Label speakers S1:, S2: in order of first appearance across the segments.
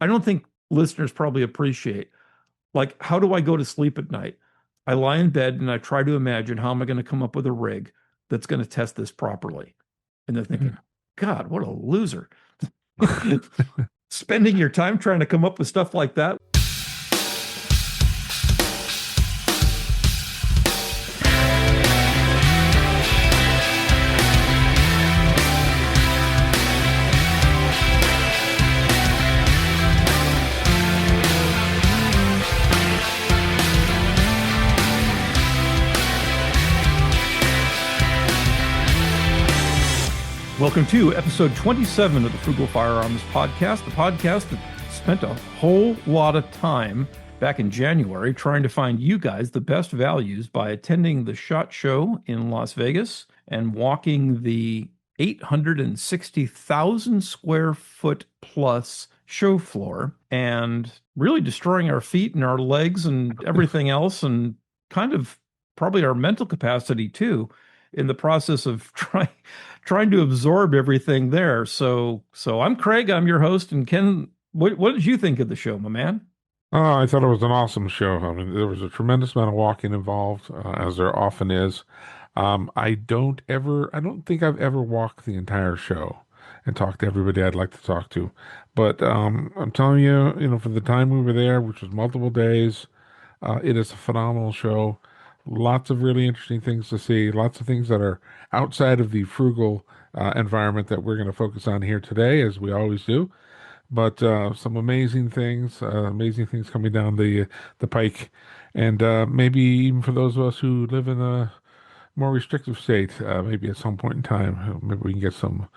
S1: I don't think listeners probably appreciate. Like, how do I go to sleep at night? I lie in bed and I try to imagine how am I going to come up with a rig that's going to test this properly. And they're thinking, God, what a loser. Spending your time trying to come up with stuff like that. Welcome to episode 27 of the Frugal Firearms Podcast, the podcast that spent a whole lot of time back in January trying to find you guys the best values by attending the SHOT Show in Las Vegas and walking the 860,000 square foot plus show floor and really destroying our feet and our legs and everything else, and kind of probably our mental capacity too, in the process of trying to absorb everything there. So I'm Craig, I'm your host, and Ken, what did you think of the show, my man?
S2: Oh, I thought it was an awesome show. I mean, there was a tremendous amount of walking involved, as there often is. I don't think I've ever walked the entire show and talked to everybody I'd like to talk to. But I'm telling you, for the time we were there, which was multiple days, it is a phenomenal show. Lots of really interesting things to see. Lots of things that are outside of the frugal environment that we're going to focus on here today, as we always do. But some amazing things coming down the pike, and maybe even for those of us who live in a more restrictive state, maybe at some point in time, maybe we can get some,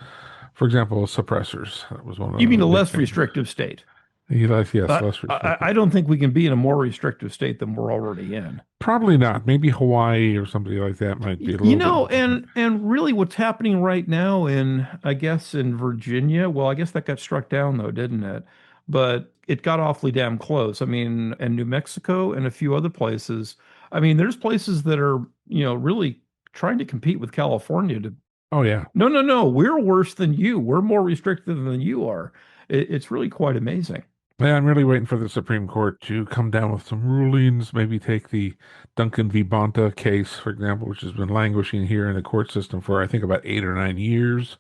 S2: for example, suppressors. That was one of
S1: You mean
S2: the
S1: a
S2: big
S1: less
S2: things.
S1: restrictive state?
S2: Yes, less
S1: I
S2: restrictive.
S1: don't think we can be in a more restrictive state than we're already in.
S2: Probably not. Maybe Hawaii or somebody like that might be a
S1: You
S2: little bit
S1: know,
S2: more.
S1: and really what's happening right now in, I guess, in Virginia, well, I guess that got struck down though, didn't it? But it got awfully damn close. I mean, and New Mexico and a few other places. I mean, there's places that are, really trying to compete with California to,
S2: Oh yeah.
S1: no, no, no, we're worse than you. We're more restrictive than you are. It's really quite amazing.
S2: Yeah, I'm really waiting for the Supreme Court to come down with some rulings, maybe take the Duncan v. Bonta case, for example, which has been languishing here in the court system for, I think, about 8 or 9 years.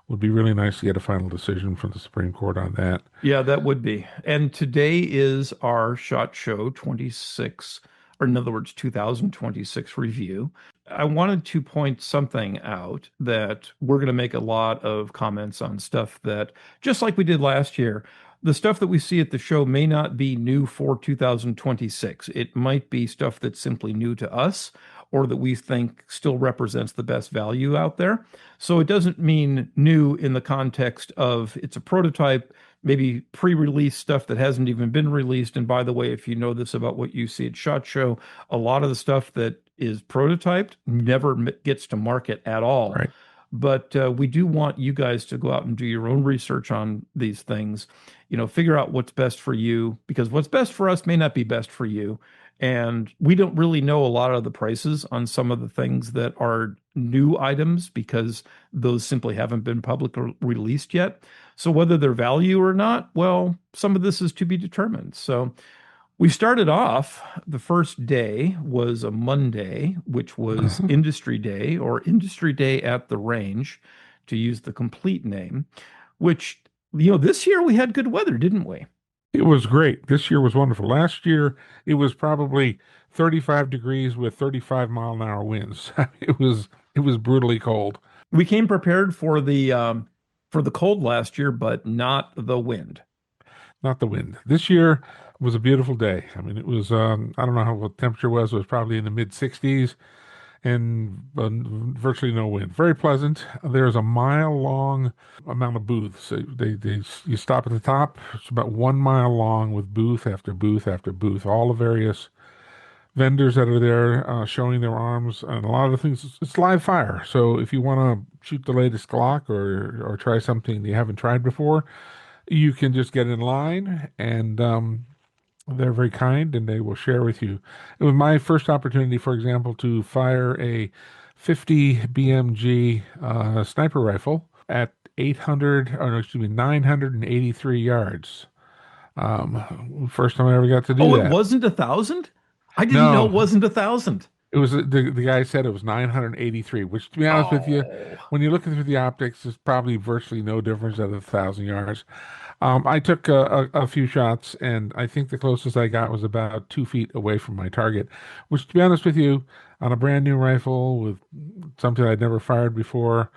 S2: Would be really nice to get a final decision from the Supreme Court on that.
S1: Yeah, that would be. And today is our SHOT Show 26, or in other words, 2026 review. I wanted to point something out that we're going to make a lot of comments on stuff that, just like we did last year, the stuff that we see at the show may not be new for 2026. It might be stuff that's simply new to us or that we think still represents the best value out there. So it doesn't mean new in the context of it's a prototype, maybe pre-release stuff that hasn't even been released. And by the way, if you know this about what you see at SHOT Show, a lot of the stuff that is prototyped never gets to market at all.
S2: Right.
S1: But we do want you guys to go out and do your own research on these things, figure out what's best for you, because what's best for us may not be best for you. And we don't really know a lot of the prices on some of the things that are new items because those simply haven't been publicly released yet. So whether they're value or not, well, some of this is to be determined. So we started off, the first day was a Monday, which was
S2: Uh-huh.
S1: Industry Day, or Industry Day at the Range, to use the complete name, which, this year we had good weather, didn't we?
S2: It was great. This year was wonderful. Last year, it was probably 35 degrees with 35-mile-an-hour winds. It was brutally cold.
S1: We came prepared for the cold last year, but not the wind.
S2: Not the wind. This year was a beautiful day. I mean, it was, I don't know how what the temperature was. It was probably in the mid 60s and virtually no wind. Very pleasant. There's a mile long amount of booths. You stop at the top. It's about 1 mile long with booth after booth after booth. All the various vendors that are there showing their arms, and a lot of the things. It's live fire. So if you want to shoot the latest Glock or try something you haven't tried before, you can just get in line, and they're very kind and they will share with you. It was my first opportunity, for example, to fire a 50 BMG sniper rifle at 800, or no, excuse me, 983 yards. First time I ever got to do
S1: Oh, it
S2: that.
S1: wasn't 1,000? I didn't know it
S2: No,
S1: wasn't 1,000.
S2: it was the guy said it was 983, which to be honest with you,
S1: Oh,
S2: when you're looking through the optics, there's probably virtually no difference at 1,000 yards. I took a few shots, and I think the closest I got was about 2 feet away from my target, which, to be honest with you, on a brand new rifle with something I'd never fired before,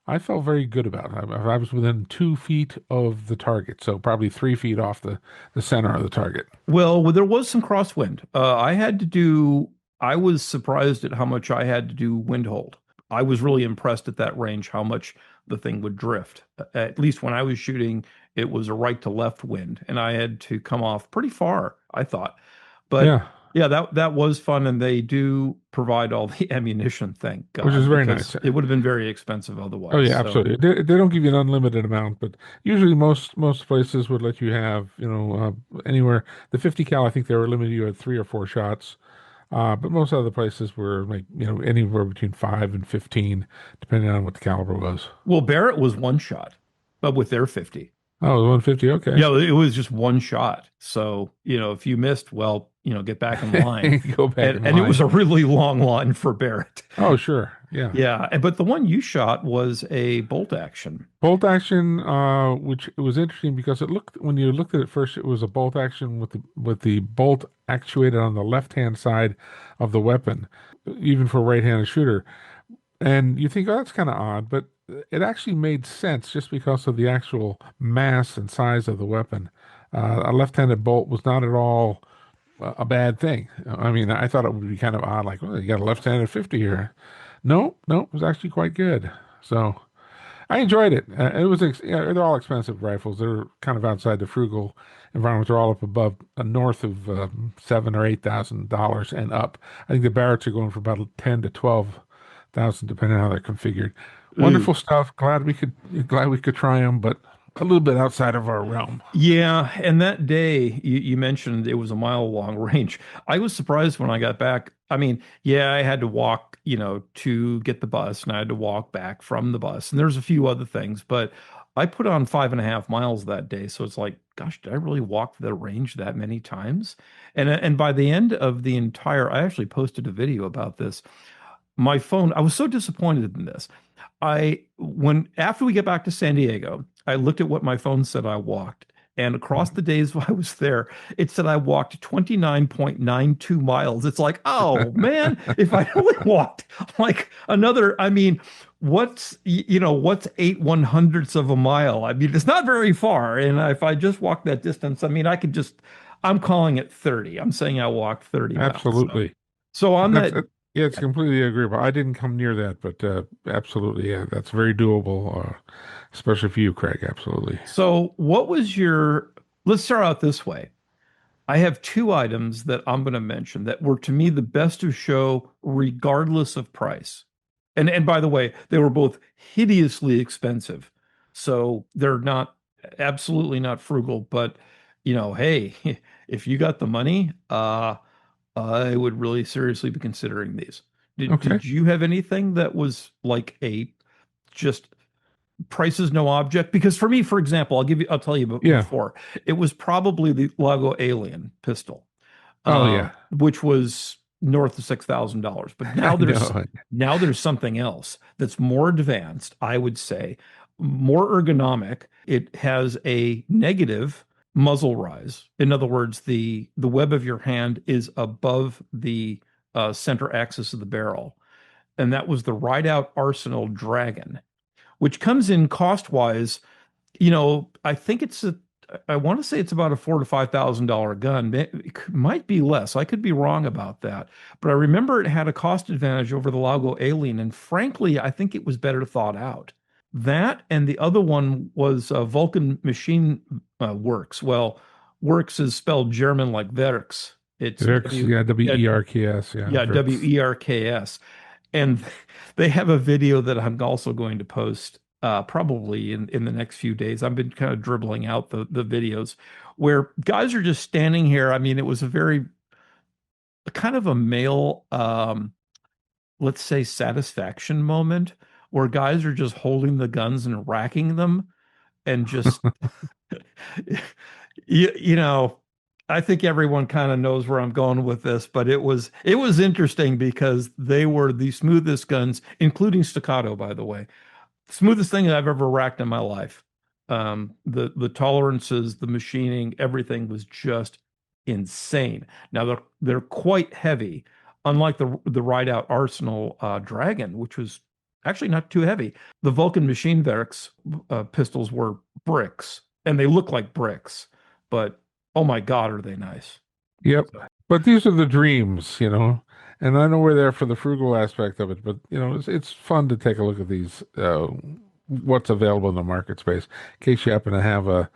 S2: I felt very good about. I was within 2 feet of the target, so probably 3 feet off the center of the target.
S1: well, there was some crosswind. I was surprised at how much I had to do wind hold. I was really impressed at that range, how much the thing would drift. At least when I was shooting, it was a right to left wind, and I had to come off pretty far, I thought. But
S2: Yeah,
S1: yeah, that was fun, and they do provide all the ammunition, thank
S2: which is
S1: God,
S2: very
S1: because
S2: nice.
S1: it would have been very expensive
S2: Oh
S1: otherwise.
S2: yeah,
S1: So,
S2: absolutely. They don't give you an unlimited amount, but usually most places would let you have, anywhere. The 50 cal, I think they were limited you at 3 or 4 shots. But most other places were like, anywhere between 5 and 15, depending on what the caliber was.
S1: well, Barrett was one shot, but with their 50.
S2: Oh, it was 150. Okay.
S1: Yeah, it was just one shot. So, if you missed, well, get back in line.
S2: Go back
S1: And
S2: in
S1: and it was
S2: line.
S1: a really long line for Barrett.
S2: Oh, sure. Yeah.
S1: Yeah, but the one you shot was a bolt action.
S2: Bolt action, which it was interesting because it looked when you looked at it first, it was a bolt action with the bolt actuated on the left-hand side of the weapon, even for a right-handed shooter. And you think, oh, that's kind of odd, but it actually made sense just because of the actual mass and size of the weapon. A left-handed bolt was not at all a bad thing. I mean, I thought it would be kind of odd, like, well, you got a left-handed 50 here. No, no, it was actually quite good. So I enjoyed it. It was, they're all expensive rifles. They're kind of outside the frugal environment. They're all up above, north of $7,000 or $8,000 and up. I think the Barretts are going for about 10 to 12,000, depending on how they're configured.
S1: Ooh.
S2: Wonderful stuff. Glad we could try them, but a little bit outside of our realm.
S1: Yeah, and that day you mentioned it was a mile long range. I was surprised when I got back. I mean, yeah, I had to walk, to get the bus, and I had to walk back from the bus, and there's a few other things, but I put on 5.5 miles that day. So it's like, gosh, did I really walk the range that many times? And by the end of the entire, I actually posted a video about this. My phone, I was so disappointed in this. When after we get back to San Diego, I looked at what my phone said I walked. And across the days I was there, it said I walked 29.92 miles. It's like, oh man, if I only walked like another, I mean, what's 8/100ths of a mile? I mean, it's not very far. And if I just walk that distance, I mean, I'm calling it 30. I'm saying I walked 30 miles.
S2: Absolutely.
S1: So on
S2: That's
S1: that,
S2: yeah, it's completely agreeable. I didn't come near that, but absolutely, yeah, that's very doable, especially for you, Craig. Absolutely.
S1: so what was your, let's start out this way. I have two items that I'm going to mention that were to me the best of show, regardless of price. And by the way, they were both hideously expensive. So they're not absolutely not frugal, but hey, if you got the money, I would really seriously be considering these. Did
S2: Okay.
S1: did you have anything that was like a just price is no object? Because for me, for example, I'll tell you
S2: Yeah.
S1: before, it was probably the Lago Alien pistol,
S2: Oh yeah.
S1: which was north of $6,000. But
S2: I
S1: now there's
S2: know.
S1: now there's something else that's more advanced, I would say, more ergonomic. It has a negative muzzle rise. In other words, the web of your hand is above the center axis of the barrel, and that was the Rideout Arsenal Dragon, which comes in cost wise. I think I want to say it's about a $4,000 to $5,000 gun. It might be less. I could be wrong about that, but I remember it had a cost advantage over the Lago Alien, and frankly, I think it was better thought out. That and the other one was Vulcan Machine Works. Well, Works is spelled German like Werks. It's
S2: Werks, yeah,
S1: yeah,
S2: Werks, yeah,
S1: yeah,
S2: Werks.
S1: Werks. And they have a video that I'm also going to post probably in the next few days. I've been kind of dribbling out the videos where guys are just standing here. I mean, it was a very kind of a male, let's say, satisfaction moment where guys are just holding the guns and racking them and just you know, I think everyone kind of knows where I'm going with this, but it was interesting because they were the smoothest guns, including staccato, by the way. Smoothest thing I've ever racked in my life. The tolerances, the machining, everything was just insane. Now they're quite heavy, unlike the Rideout Arsenal Dragon, which was actually not too heavy. The Vulcan Machine Werks pistols were bricks, and they look like bricks, but oh my God, are they nice?
S2: Yep. But these are the dreams, you know. And I know we're there for the frugal aspect of it, but you know, it's fun to take a look at these what's available in the market space in case you happen to have a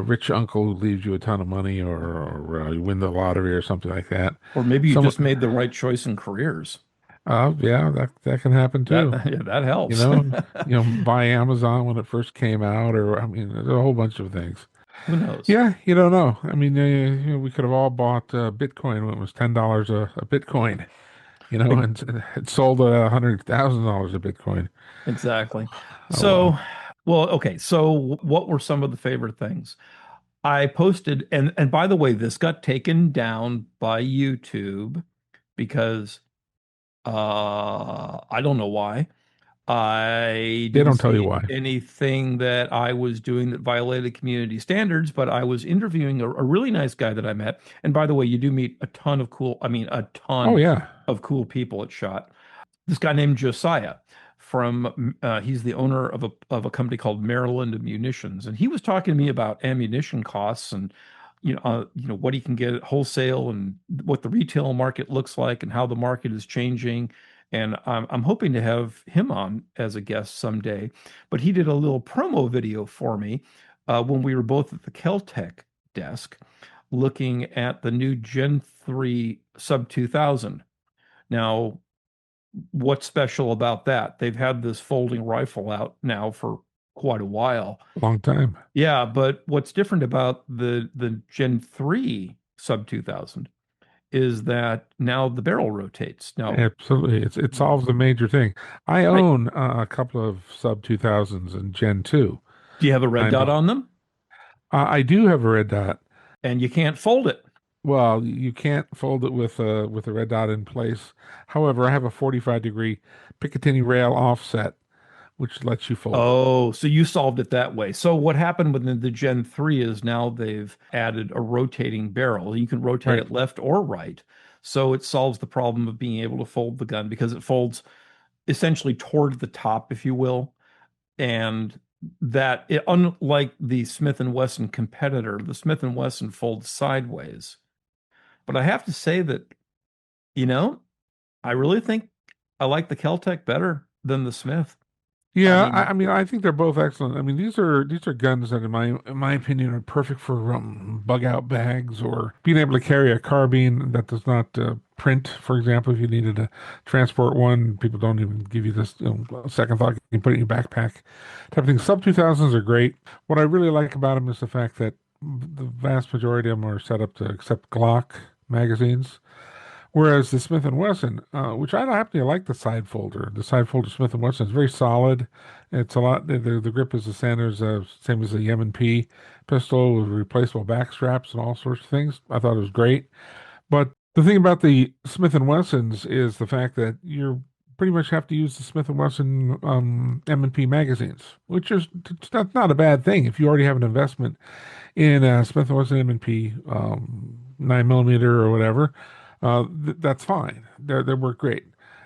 S2: rich uncle who leaves you a ton of money or you win the lottery or something like that.
S1: Or maybe you
S2: Some
S1: just made the right choice in careers.
S2: yeah, that can happen
S1: That
S2: too.
S1: yeah, that
S2: You
S1: helps.
S2: know, buy Amazon when it first came out, or I mean, there's a whole bunch of things.
S1: Who knows?
S2: Yeah, you don't know. I mean, we could have all bought Bitcoin when it was $10 a Bitcoin,
S1: E-
S2: and it sold $100,000 a Bitcoin.
S1: Exactly.
S2: Oh well.
S1: So, well, okay. So, what were some of the favorite things? I posted, and by the way, this got taken down by YouTube because I don't know why. I
S2: They
S1: didn't
S2: don't tell you
S1: see
S2: why.
S1: anything that I was doing that violated community standards, but I was interviewing a really nice guy that I met. And by the way, you do meet a ton of cool, I mean, a
S2: Oh
S1: ton
S2: yeah,
S1: of cool people at SHOT. This guy named Josiah he's the owner of a company called Maryland Munitions, and he was talking to me about ammunition costs and what he can get at wholesale and what the retail market looks like and how the market is changing. And I'm hoping to have him on as a guest someday. But he did a little promo video for me when we were both at the Keltec desk looking at the new Gen 3 Sub 2000. Now, what's special about that? They've had this folding rifle out now for quite a while.
S2: long time.
S1: Yeah, but what's different about the Gen 3 Sub 2000 is that now the barrel rotates. Now,
S2: Absolutely, it solves a major thing. I
S1: right.
S2: own a couple of sub 2000s and Gen 2.
S1: Do you have a red
S2: I
S1: dot
S2: know.
S1: on them?
S2: I do have a red dot.
S1: And you can't fold it.
S2: Well, you can't fold it with a red dot in place. However, I have a 45-degree Picatinny rail offset, which lets you fold it.
S1: Oh, so you solved it that way. So what happened with the Gen 3 is now they've added a rotating barrel. You can rotate
S2: Right.
S1: it left or right. So it solves the problem of being able to fold the gun because it folds essentially toward the top, if you will. And unlike the Smith& and Wesson competitor, the Smith& and Wesson folds sideways. But I have to say that, you know, I really think I like the Keltec better than the Smith. I
S2: Yeah,
S1: mean,
S2: I mean, I think they're both excellent. I mean, these are guns that, in my opinion, are perfect for bug out bags or being able to carry a carbine that does not print. For example, if you needed to transport one, people don't even give you this second thought. You can put it in your backpack, type of thing. Sub 2000s are great. What I really like about them is the fact that the vast majority of them are set up to accept Glock magazines. Whereas the Smith& and Wesson, which I happen to like the side folder Smith& and Wesson is very solid. It's a lot. The grip is the same as the M&P pistol with replaceable back straps and all sorts of things. I thought it was great. But the thing about the Smith& and Wessons is the fact that you pretty much have to use the Smith& and Wesson M&P magazines, which is not a bad thing if you already have an investment in Smith& and Wesson M&P 9 millimeter or whatever. That's fine. They work great,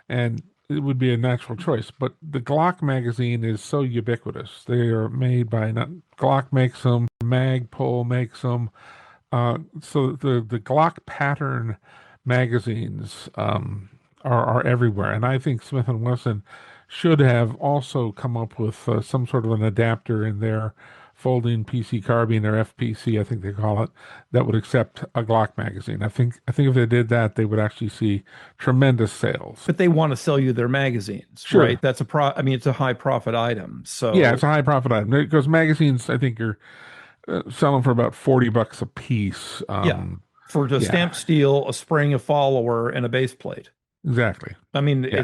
S2: and it would be a natural choice. But the Glock magazine is so ubiquitous. They are made by not Glock makes them, Magpul makes them. So the Glock pattern magazines are everywhere, and I think Smith and Wesson should have also come up with some sort of an adapter in their folding PC carbine or FPC, I think they call it, that would accept a Glock magazine. I think if they did that, they would actually see tremendous sales.
S1: but they want to sell you their magazines, right?
S2: Sure.
S1: I mean, it's a high profit item.
S2: Yeah, it's
S1: So,
S2: a high profit item because magazines, I think, are selling for about $40 a piece.
S1: yeah, for the
S2: Yeah,
S1: stamp steel, a spring, a follower, and a base plate.
S2: exactly.
S1: I mean,
S2: Yeah,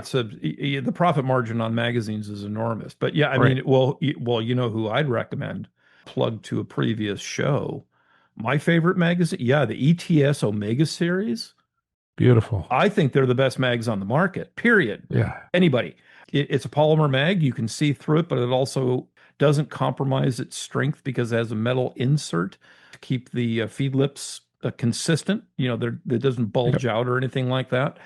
S1: the profit margin on magazines is enormous. But yeah, I
S2: right.
S1: mean, well, you know who I'd recommend plug to a previous show. My favorite magazine, yeah, the ETS Omega series.
S2: Beautiful.
S1: I think they're the best mags on the market, period.
S2: Yeah.
S1: Anybody. It's a polymer mag. You can see through it, but it also doesn't compromise its strength because it has a metal insert to keep the feed lips consistent. It doesn't
S2: Yep.
S1: bulge out or anything like that.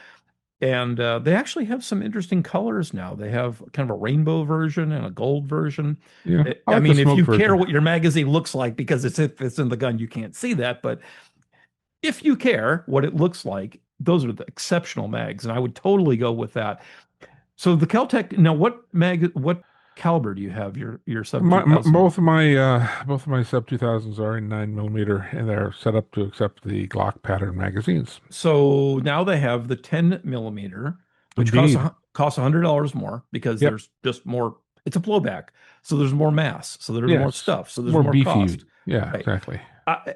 S1: And they actually have some interesting colors now. They have kind of a rainbow version and a gold version.
S2: Yeah. I
S1: I
S2: like the
S1: mean, if
S2: smoke
S1: you care
S2: version.
S1: what your magazine looks like, because if it's in the gun, you can't see that. But if you care what it looks like, those are the exceptional mags, and I would totally go with that. So the Caltech, now what caliber do you have your sub
S2: Both
S1: 2000?
S2: of my sub 2000s are in 9 millimeter, and they're set up to accept the Glock pattern magazines.
S1: So now they have the 10 millimeter, which
S2: Indeed.
S1: costs $100 more because
S2: Yep.
S1: there's just more. It's a blowback, so there's more mass, so there's more
S2: Yes.
S1: stuff, so there's
S2: More
S1: more
S2: beefy.
S1: cost.
S2: Yeah,
S1: Right.
S2: exactly.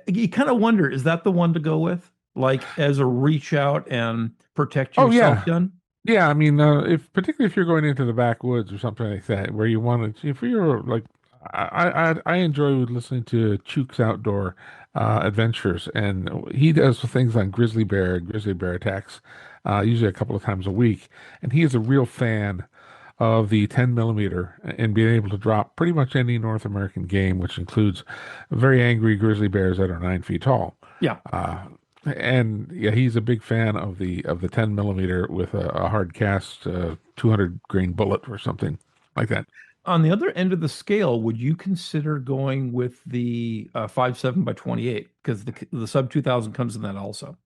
S1: You kind of wonder, is that the one to go with, like as a reach out and protect
S2: Oh
S1: yourself
S2: yeah.
S1: gun?
S2: Yeah, I mean, if particularly if you're going into the backwoods or something like that, where you want to, if you're like, I enjoy listening to Chuck's Outdoor Adventures, and he does things on grizzly bear attacks, usually a couple of times a week, and he is a real fan of the 10 millimeter and being able to drop pretty much any North American game, which includes very angry grizzly bears that are 9 feet tall.
S1: Yeah.
S2: Uh, and yeah, he's a big fan of the 10 millimeter with a hard cast 200 grain bullet or something like that.
S1: On the other end of the scale, would you consider going with the 5.7 by 28? Because the sub 2000 comes in that also.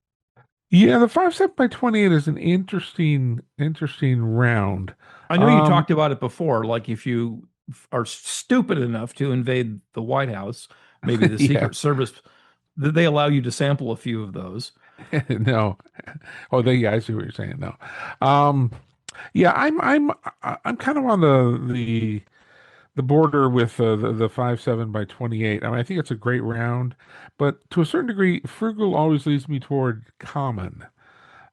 S2: Yeah, the 5.7 by 28 is an interesting round.
S1: I know you
S2: Um,
S1: talked about it before, like if you are stupid enough to invade the White House, maybe the
S2: yeah,
S1: Secret Service, they allow you to sample a few of those.
S2: no. Oh, yeah, I see what you're saying. No. Um, yeah, I'm kind of on the border with the 5.7 by 28. I mean, I think it's a great round, but to a certain degree, frugal always leads me toward common,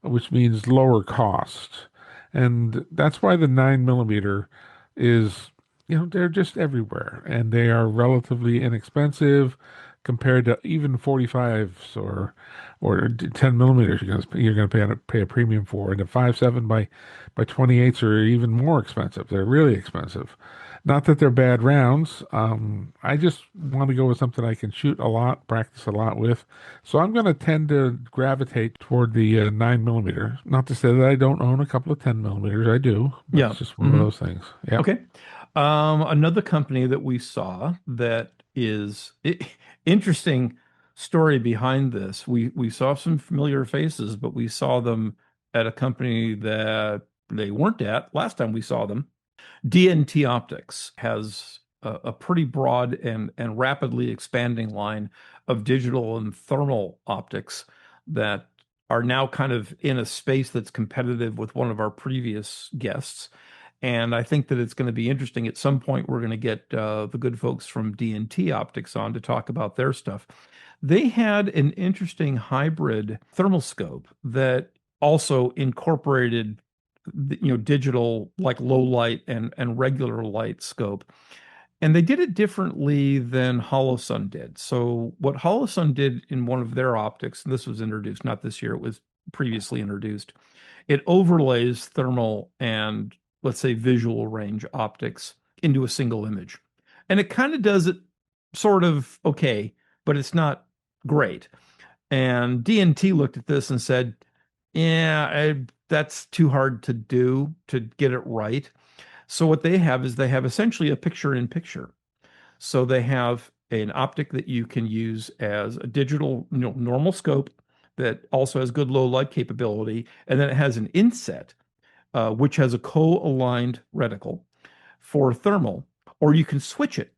S2: which means lower cost. And that's why the 9 millimeter is, they're just everywhere and they are relatively inexpensive compared to even 45s or 10 millimeters you're going to pay a premium for. And the 5.7 by 28s are even more expensive. They're really expensive. Not that they're bad rounds. I just want to go with something I can shoot a lot, practice a lot with. So I'm going to tend to gravitate toward the 9 millimeter. Not to say that I don't own a couple of 10 millimeters. I do, but
S1: Yeah.
S2: it's just one of
S1: Hmm.
S2: those things. Yep.
S1: Okay. Another company that we saw that is interesting story behind this. We saw some familiar faces, but we saw them at a company that they weren't at last time we saw them. DNT Optics has a pretty broad and rapidly expanding line of digital and thermal optics that are now kind of in a space that's competitive with one of our previous guests. And I think that it's going to be interesting. At some point, we're going to get the good folks from D&T Optics on to talk about their stuff. They had an interesting hybrid thermal scope that also incorporated, digital, like low light and regular light scope. And they did it differently than Holosun did. So what Holosun did in one of their optics, and this was introduced not this year, it was previously introduced, it overlays thermal and, let's say, visual range optics into a single image. And it kind of does it sort of okay, but it's not great. And D&T looked at this and said, yeah, that's too hard to do to get it right. So what they have is they have essentially a picture in picture. So they have an optic that you can use as a digital, normal scope that also has good low light capability. And then it has an inset, which has a co-aligned reticle for thermal, or you can switch it.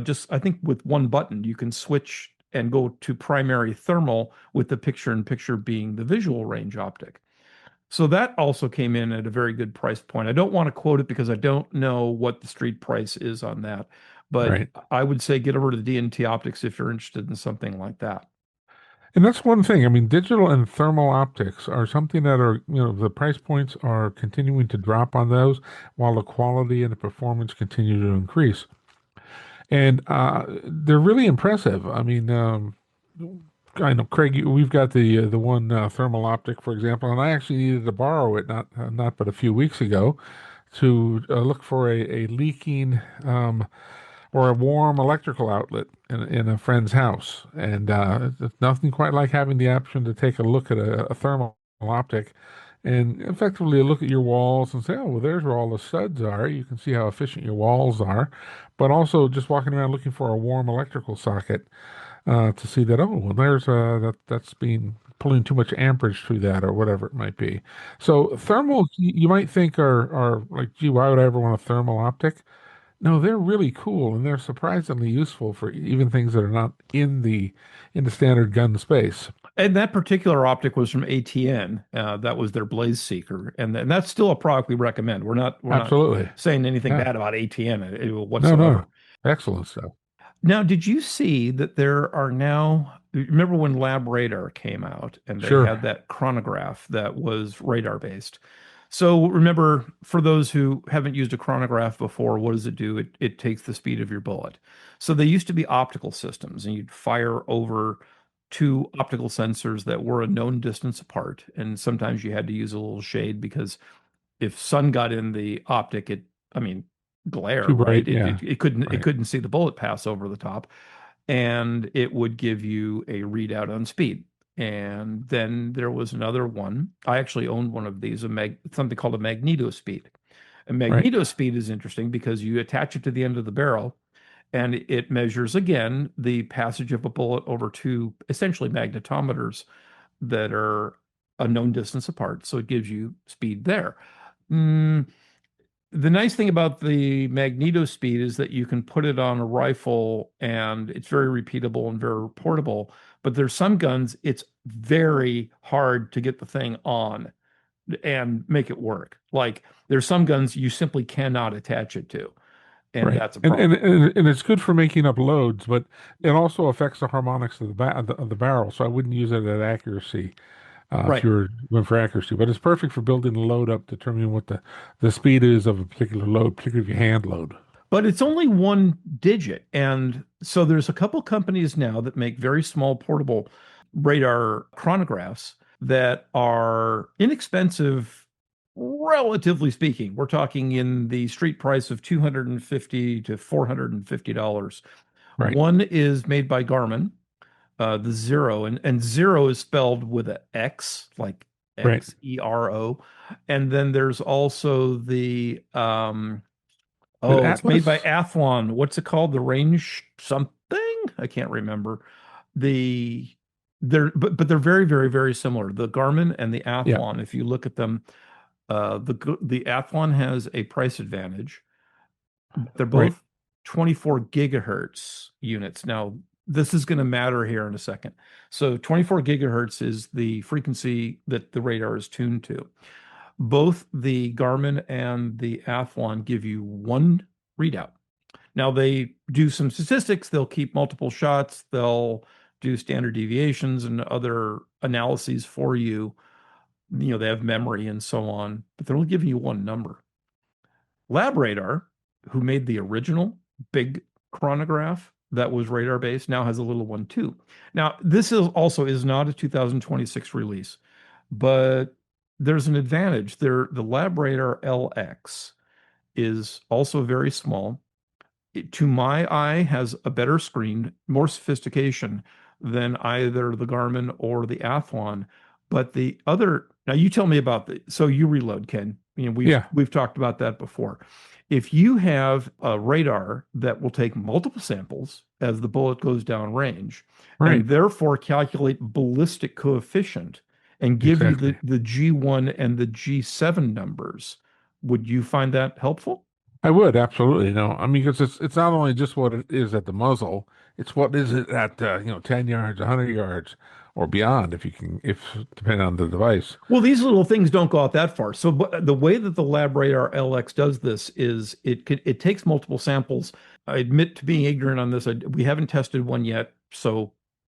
S1: Just, I think with one button, you can switch and go to primary thermal with the picture in picture being the visual range optic. So that also came in at a very good price point. I don't want to quote it because I don't know what the street price is on that, but
S2: Right.
S1: I would say get over to D&T Optics if you're interested in something like that.
S2: And that's one thing. I mean, digital and thermal optics are something that are, the price points are continuing to drop on those while the quality and the performance continue to increase. And they're really impressive. I mean, I know, Craig, we've got the one thermal optic, for example, and I actually needed to borrow it not but a few weeks ago to look for a leaking or a warm electrical outlet in a friend's house. And it's nothing quite like having the option to take a look at a thermal optic and effectively look at your walls and say, oh, well, there's where all the studs are. You can see how efficient your walls are, but also just walking around looking for a warm electrical socket to see that, oh, well, there's that's being pulling too much amperage through that or whatever it might be. So thermals, you might think are like, gee, why would I ever want a thermal optic? No, they're really cool and they're surprisingly useful for even things that are not in the standard gun space.
S1: And that particular optic was from ATN. That was their Blaze Seeker, and that's still a product we recommend. We're not
S2: Absolutely.
S1: saying anything
S2: Yeah.
S1: bad about ATN
S2: No, no.
S1: whatsoever.
S2: Excellent stuff.
S1: Now, did you see that there are now, remember when Lab Radar came out and they
S2: Sure.
S1: had that chronograph that was radar based? So remember, for those who haven't used a chronograph before, what does it do? It takes the speed of your bullet. So they used to be optical systems, and you'd fire over two optical sensors that were a known distance apart. And sometimes you had to use a little shade because if sun got in the optic, I mean, glare,
S2: Too
S1: right?
S2: bright.
S1: It,
S2: Yeah.
S1: it, it couldn't it
S2: Right.
S1: couldn't see the bullet pass over the top, and it would give you a readout on speed. And then there was another one. I actually owned one of these, something called a magneto speed. A
S2: Right.
S1: magneto speed is interesting because you attach it to the end of the barrel and it measures again the passage of a bullet over two essentially magnetometers that are a known distance apart. So it gives you speed there. Mm, the nice thing about the magneto speed is that you can put it on a rifle and it's very repeatable and very portable. But there's some guns, it's very hard to get the thing on and make it work. Like there's some guns you simply cannot attach it to, and
S2: Right.
S1: that's a
S2: And, and
S1: problem.
S2: and it's good for making up loads, but it also affects the harmonics of the barrel. So I wouldn't use it at accuracy if
S1: Right.
S2: you were going for accuracy. But it's perfect for building the load up, determining what the speed is of a particular load, particularly if you hand load.
S1: But it's only one digit. And so there's a couple companies now that make very small portable radar chronographs that are inexpensive, relatively speaking. We're talking in the street price of $250 to $450.
S2: Right.
S1: One is made by Garmin, the Zero, and Zero is spelled with a X, like
S2: Right.
S1: Xero. And then there's also the
S2: Is it
S1: oh, it's made by
S2: Atlas?
S1: Athlon. What's it called? The Range something? I can't remember. The but they're very, very, very similar. The Garmin and the
S2: Yeah.
S1: Athlon, if you look at them, the Athlon has a price advantage. They're
S2: Right.
S1: both 24 gigahertz units. Now, this is going to matter here in a second. So 24 gigahertz is the frequency that the radar is tuned to. Both the Garmin and the Athlon give you one readout. Now they do some statistics, they'll keep multiple shots, they'll do standard deviations and other analyses for you. You know, they have memory and so on, but they're only giving you one number. LabRadar, who made the original big chronograph that was radar based, now has a little one too. Now, this is also is not a 2026 release, but there's an advantage. The LabRadar LX is also very small. To my eye, has a better screen, more sophistication than either the Garmin or the Athlon. But the other, now you tell me about so you reload, Ken. You know,
S2: Yeah.
S1: we've talked about that before. If you have a radar that will take multiple samples as the bullet goes down range,
S2: Right.
S1: and therefore calculate ballistic coefficient and give you
S2: Exactly.
S1: the G1 and the G7 numbers, would you find that helpful?
S2: I would absolutely no. I mean, because it's not only just what it is at the muzzle; it's what is it at 10 yards, 100 yards, or beyond, if you can, if depending on the device.
S1: Well, these little things don't go out that far. So the way that the LabRadar LX does this is it takes multiple samples. I admit to being ignorant on this. We haven't tested one yet, so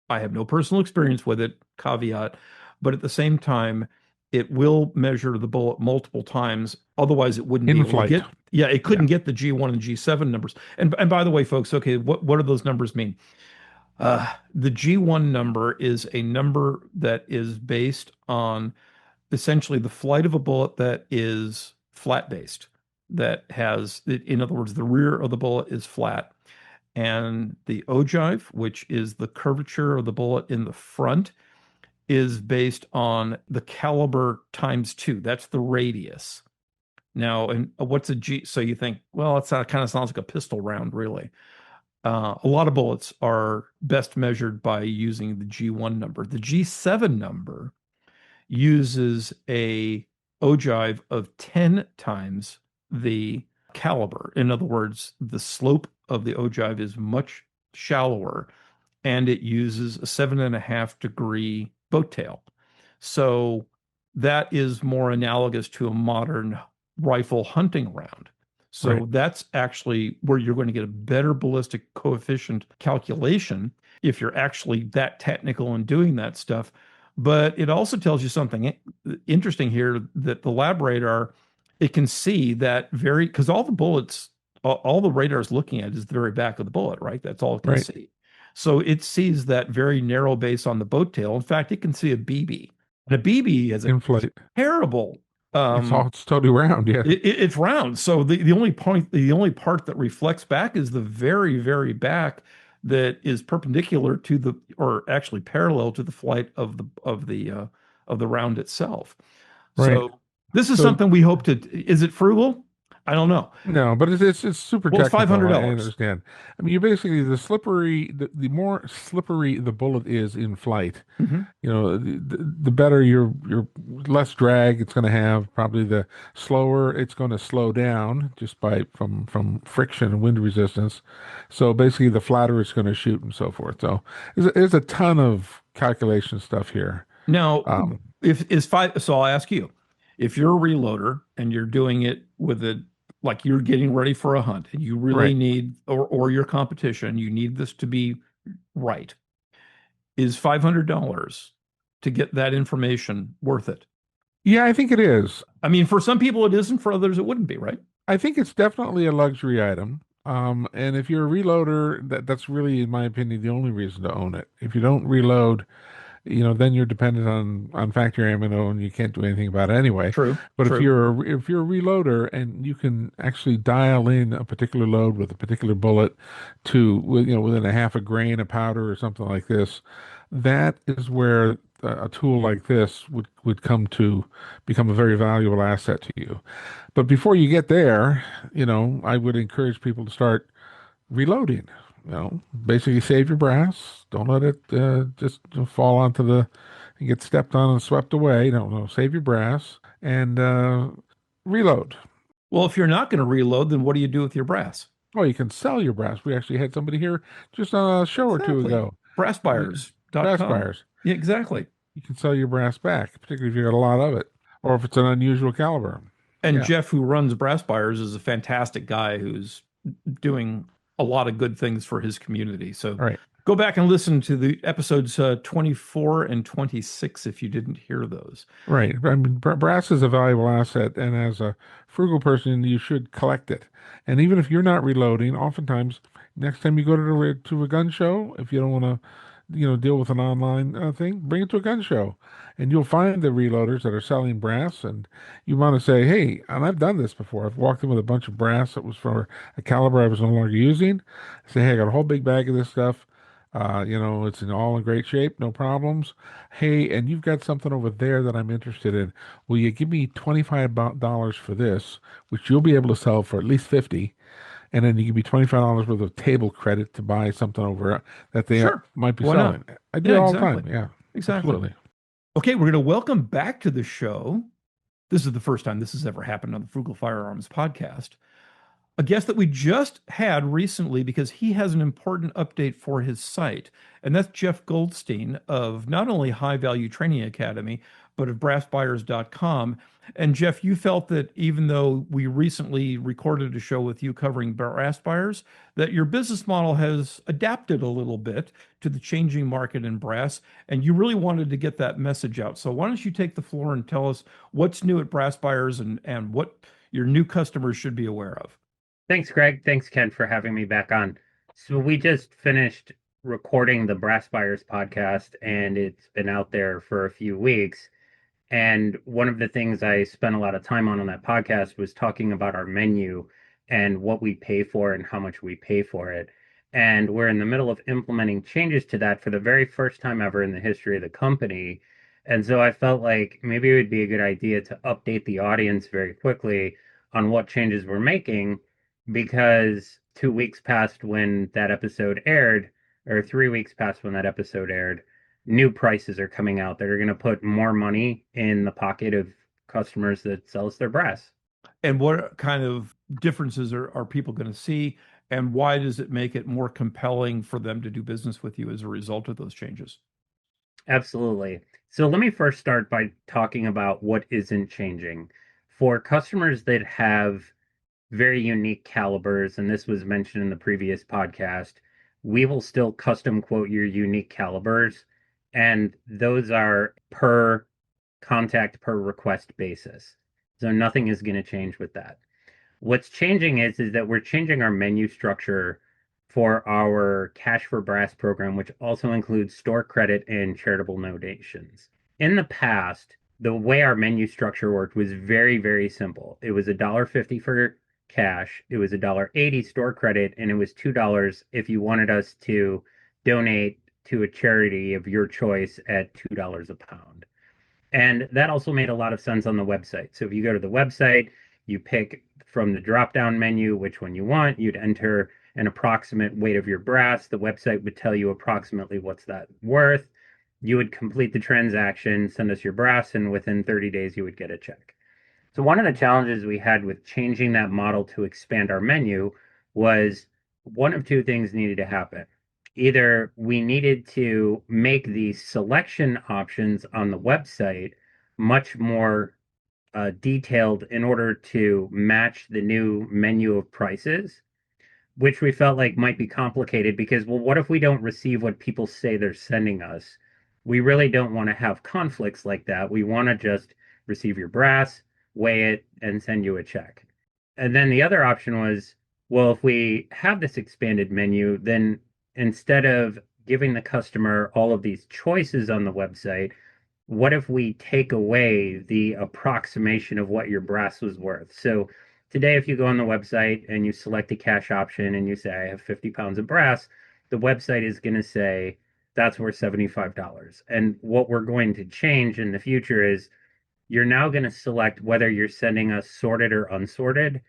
S1: I have no personal experience with it, caveat. But at the same time, it will measure the bullet multiple times. Otherwise, it wouldn't be
S2: In
S1: able to
S2: flight.
S1: get, yeah, it
S2: Yeah.
S1: couldn't get the G1 and G7 numbers. And by the way, folks, okay, what do those numbers mean? The G1 number is a number that is based on essentially the flight of a bullet that is flat based, that has, in other words, the rear of the bullet is flat. And the ogive, which is the curvature of the bullet in the front, is based on the caliber times two. That's the radius. Now, and what's a G? So you think, well, it's kind of sounds like a pistol round, really. A lot of bullets are best measured by using the G1 number. The G7 number uses a ogive of 10 times the caliber. In other words, the slope of the ogive is much shallower and it uses a 7.5 degree boat tail. So that is more analogous to a modern rifle hunting round.
S2: Right.
S1: So that's actually where you're going to get a better ballistic coefficient calculation if you're actually that technical in doing that stuff. But it also tells you something interesting here, that the lab radar, it can see that very, because all the bullets, all the radar is looking at is the very back of the bullet, right? That's all it can
S2: Right.
S1: see. So it sees that very narrow base on the boat tail. In fact, it can see a BB. And a BB has a
S2: Inflate.
S1: terrible, um,
S2: It's totally round. Yeah.
S1: it's round. So the only part that reflects back is the very, very back that is perpendicular to the, or actually parallel to the flight of the round itself.
S2: Right.
S1: So this is
S2: So
S1: something we hope to. Is it frugal? I don't know.
S2: no, but it's super
S1: Well, it's five
S2: technical.
S1: hundred
S2: I
S1: dollars.
S2: understand. I mean, you basically the more slippery the bullet is in flight,
S1: Mm-hmm.
S2: the better your less drag it's going to have. Probably the slower it's going to slow down just by from friction and wind resistance. So basically, the flatter it's going to shoot and so forth. So there's a ton of calculation stuff here.
S1: Now,
S2: Um,
S1: if is five, so I'll ask you, if you're a reloader and you're doing it with a, like you're getting ready for a hunt and you really
S2: right.
S1: need, or your competition, you need this to be right, is $500 to get that information worth it?
S2: Yeah, I think it is.
S1: I mean, for some people it isn't, for others it wouldn't be, right?
S2: I think it's definitely a luxury item. And if you're a reloader, that's really, in my opinion, the only reason to own it. If you don't reload, then you're dependent on factory ammo and you can't do anything about it anyway.
S1: True,
S2: But
S1: true.
S2: if you're a reloader and you can actually dial in a particular load with a particular bullet to within a half a grain of powder or something like this, that is where a tool like this would come to become a very valuable asset to you. But before you get there, I would encourage people to start reloading. Basically save your brass. Don't let it just fall onto and get stepped on and swept away. Don't know. Save your brass and reload.
S1: Well, if you're not going to reload, then what do you do with your brass?
S2: Oh, you can sell your brass. We actually had somebody here just on a show or two
S1: Exactly.
S2: ago. Brass
S1: Brassbuyers.com.
S2: buyers.
S1: Yeah, exactly.
S2: You can sell your brass back, particularly if you got a lot of it, or if it's an unusual caliber.
S1: And
S2: Yeah.
S1: Jeff, who runs Brass Buyers, is a fantastic guy who's doing a lot of good things for his community. So
S2: All right.
S1: go back and listen to the episodes 24 and 26 if you didn't hear those.
S2: Right. I mean, brass is a valuable asset, and as a frugal person, you should collect it. And even if you're not reloading, oftentimes, next time you go to a gun show, if you don't want to, deal with an online thing, bring it to a gun show, and you'll find the reloaders that are selling brass, and you want to say, "Hey," and I've done this before. I've walked in with a bunch of brass that was for a caliber I was no longer using. I say, "Hey, I got a whole big bag of this stuff. It's all in great shape, no problems. Hey, and you've got something over there that I'm interested in. Will you give me $25 for this, which you'll be able to sell for at least 50, and then you give me $25 worth of table credit to buy something over that they
S1: Sure.
S2: might be
S1: Why not?
S2: selling." I do
S1: Yeah,
S2: it all the
S1: exactly.
S2: time. Yeah,
S1: Exactly.
S2: absolutely.
S1: Okay, we're going to welcome back to the show. This is the first time this has ever happened on the Frugal Firearms podcast. A guest that we just had recently because he has an important update for his site. And that's Jeff Goldstein of not only High Value Training Academy, but of brassbuyers.com. And Jeff, you felt that even though we recently recorded a show with you covering brass buyers, that your business model has adapted a little bit to the changing market in brass, and you really wanted to get that message out. So why don't you take the floor and tell us what's new at Brass Buyers and what your new customers should be aware of?
S3: Thanks, Greg. Thanks, Ken, for having me back on. So we just finished recording the Brass Buyers podcast, and it's been out there for a few weeks. And one of the things I spent a lot of time on that podcast was talking about our menu and what we pay for and how much we pay for it. And we're in the middle of implementing changes to that for the very first time ever in the history of the company. And so I felt like maybe it would be a good idea to update the audience very quickly on what changes we're making because 2 weeks passed when that episode aired, or 3 weeks passed when that episode aired. New prices are coming out that are going to put more money in the pocket of customers that sells their brass.
S1: And what kind of differences are people going to see? And why does it make it more compelling for them to do business with you as a result of those changes?
S3: Absolutely. So let me first start by talking about what isn't changing. For customers that have very unique calibers, and this was mentioned in the previous podcast, we will still custom quote your unique calibers, and those are per contact per request basis. So nothing is going to change with that. What's changing is that we're changing our menu structure for our Cash for Brass program, which also includes store credit and charitable donations. In the past, the way our menu structure worked was very, very simple. It was $1.50 for cash, it was $1.80 store credit, and it was $2 if you wanted us to donate to a charity of your choice at $2 a pound. And that also made a lot of sense on the website. So if you go to the website, you pick from the drop down menu which one you want, you'd enter an approximate weight of your brass. The website would tell you approximately what's that worth. You would complete the transaction, send us your brass, and within 30 days, you would get a check. So, one of the challenges we had with changing that model to expand our menu was one of two things needed to happen. Either we needed to make the selection options on the website much more detailed in order to match the new menu of prices, which we felt like might be complicated because, well, what if we don't receive what people say they're sending us? We really don't want to have conflicts like that. We want to just receive your brass, weigh it, and send you a check. And then the other option was, well, if we have this expanded menu, then instead of giving the customer all of these choices on the website, what if we take away the approximation of what your brass was worth? So today, if you go on the website and you select the cash option and you say, I have 50 pounds of brass, the website is going to say that's worth $75. And what we're going to change in the future is you're now going to select whether you're sending us sorted or unsorted.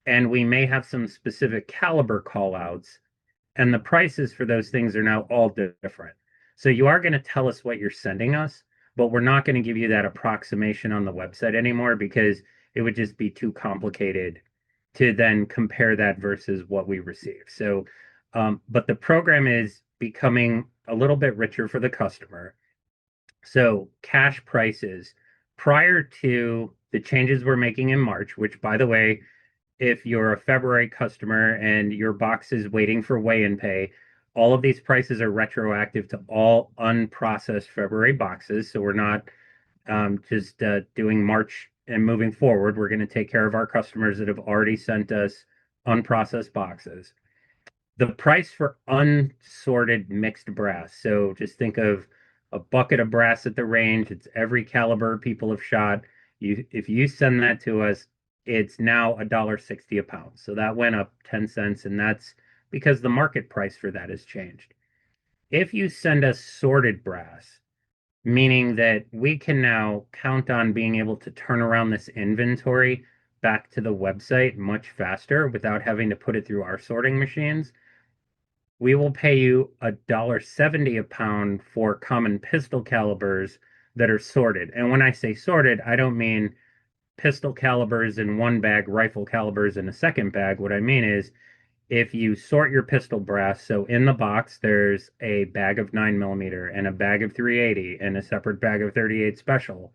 S3: And we may have some specific caliber call outs, and the prices for those things are now all different. So you are going to tell us what you're sending us, but we're not going to give you that approximation on the website anymore because it would just be too complicated to then compare that versus what we receive. So, but the program is becoming a little bit richer for the customer. So, cash prices prior to the changes we're making in March, which, by the way, if you're a February customer and your box is waiting for weigh and pay, all of these prices are retroactive to all unprocessed February boxes. So we're not just doing March and moving forward. We're going to take care of our customers that have already sent us unprocessed boxes. The price for unsorted mixed brass. So just think of a bucket of brass at the range. It's every caliber people have shot. If you send that to us, it's now $1.60 a pound. So that went up 10 cents, and that's because the market price for that has changed. If you send us sorted brass, meaning that we can now count on being able to turn around this inventory back to the website much faster without having to put it through our sorting machines, we will pay you $1.70 a pound for common pistol calibers that are sorted. And when I say sorted, I don't mean pistol calibers in one bag, rifle calibers in a second bag. What I mean is if you sort your pistol brass, so in the box there's a bag of 9 millimeter and a bag of 380 and a separate bag of 38 special,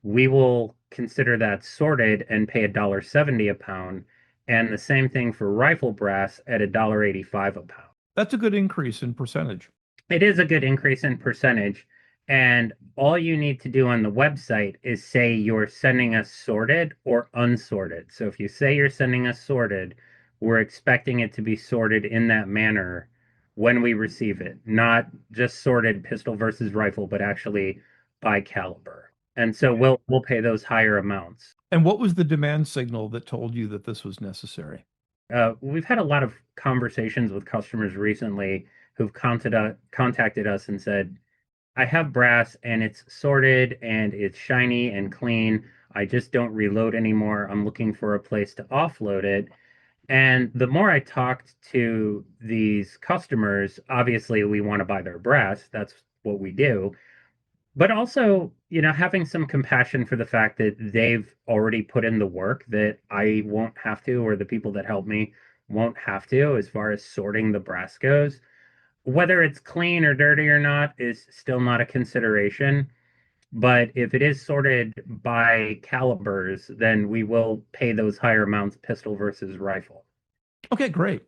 S3: we will consider that sorted and pay $1.70 a pound. And the same thing for rifle brass at $1.85 a pound.
S1: That's a good increase in percentage.
S3: It is a good increase in percentage. And all you need to do on the website is say you're sending us sorted or unsorted. So if you say you're sending us sorted, we're expecting it to be sorted in that manner when we receive it, not just sorted pistol versus rifle, but actually by caliber. And so we'll pay those higher amounts.
S1: And what was the demand signal that told you that this was necessary?
S3: We've had a lot of conversations with customers recently who've contacted us and said, I have brass and it's sorted and it's shiny and clean. I just don't reload anymore. I'm looking for a place to offload it. And the more I talked to these customers, obviously we want to buy their brass. That's what we do. But also, having some compassion for the fact that they've already put in the work that I won't have to, or the people that help me won't have to, as far as sorting the brass goes. Whether it's clean or dirty or not is still not a consideration. But if it is sorted by calibers, then we will pay those higher amounts, pistol versus rifle.
S1: Okay, great.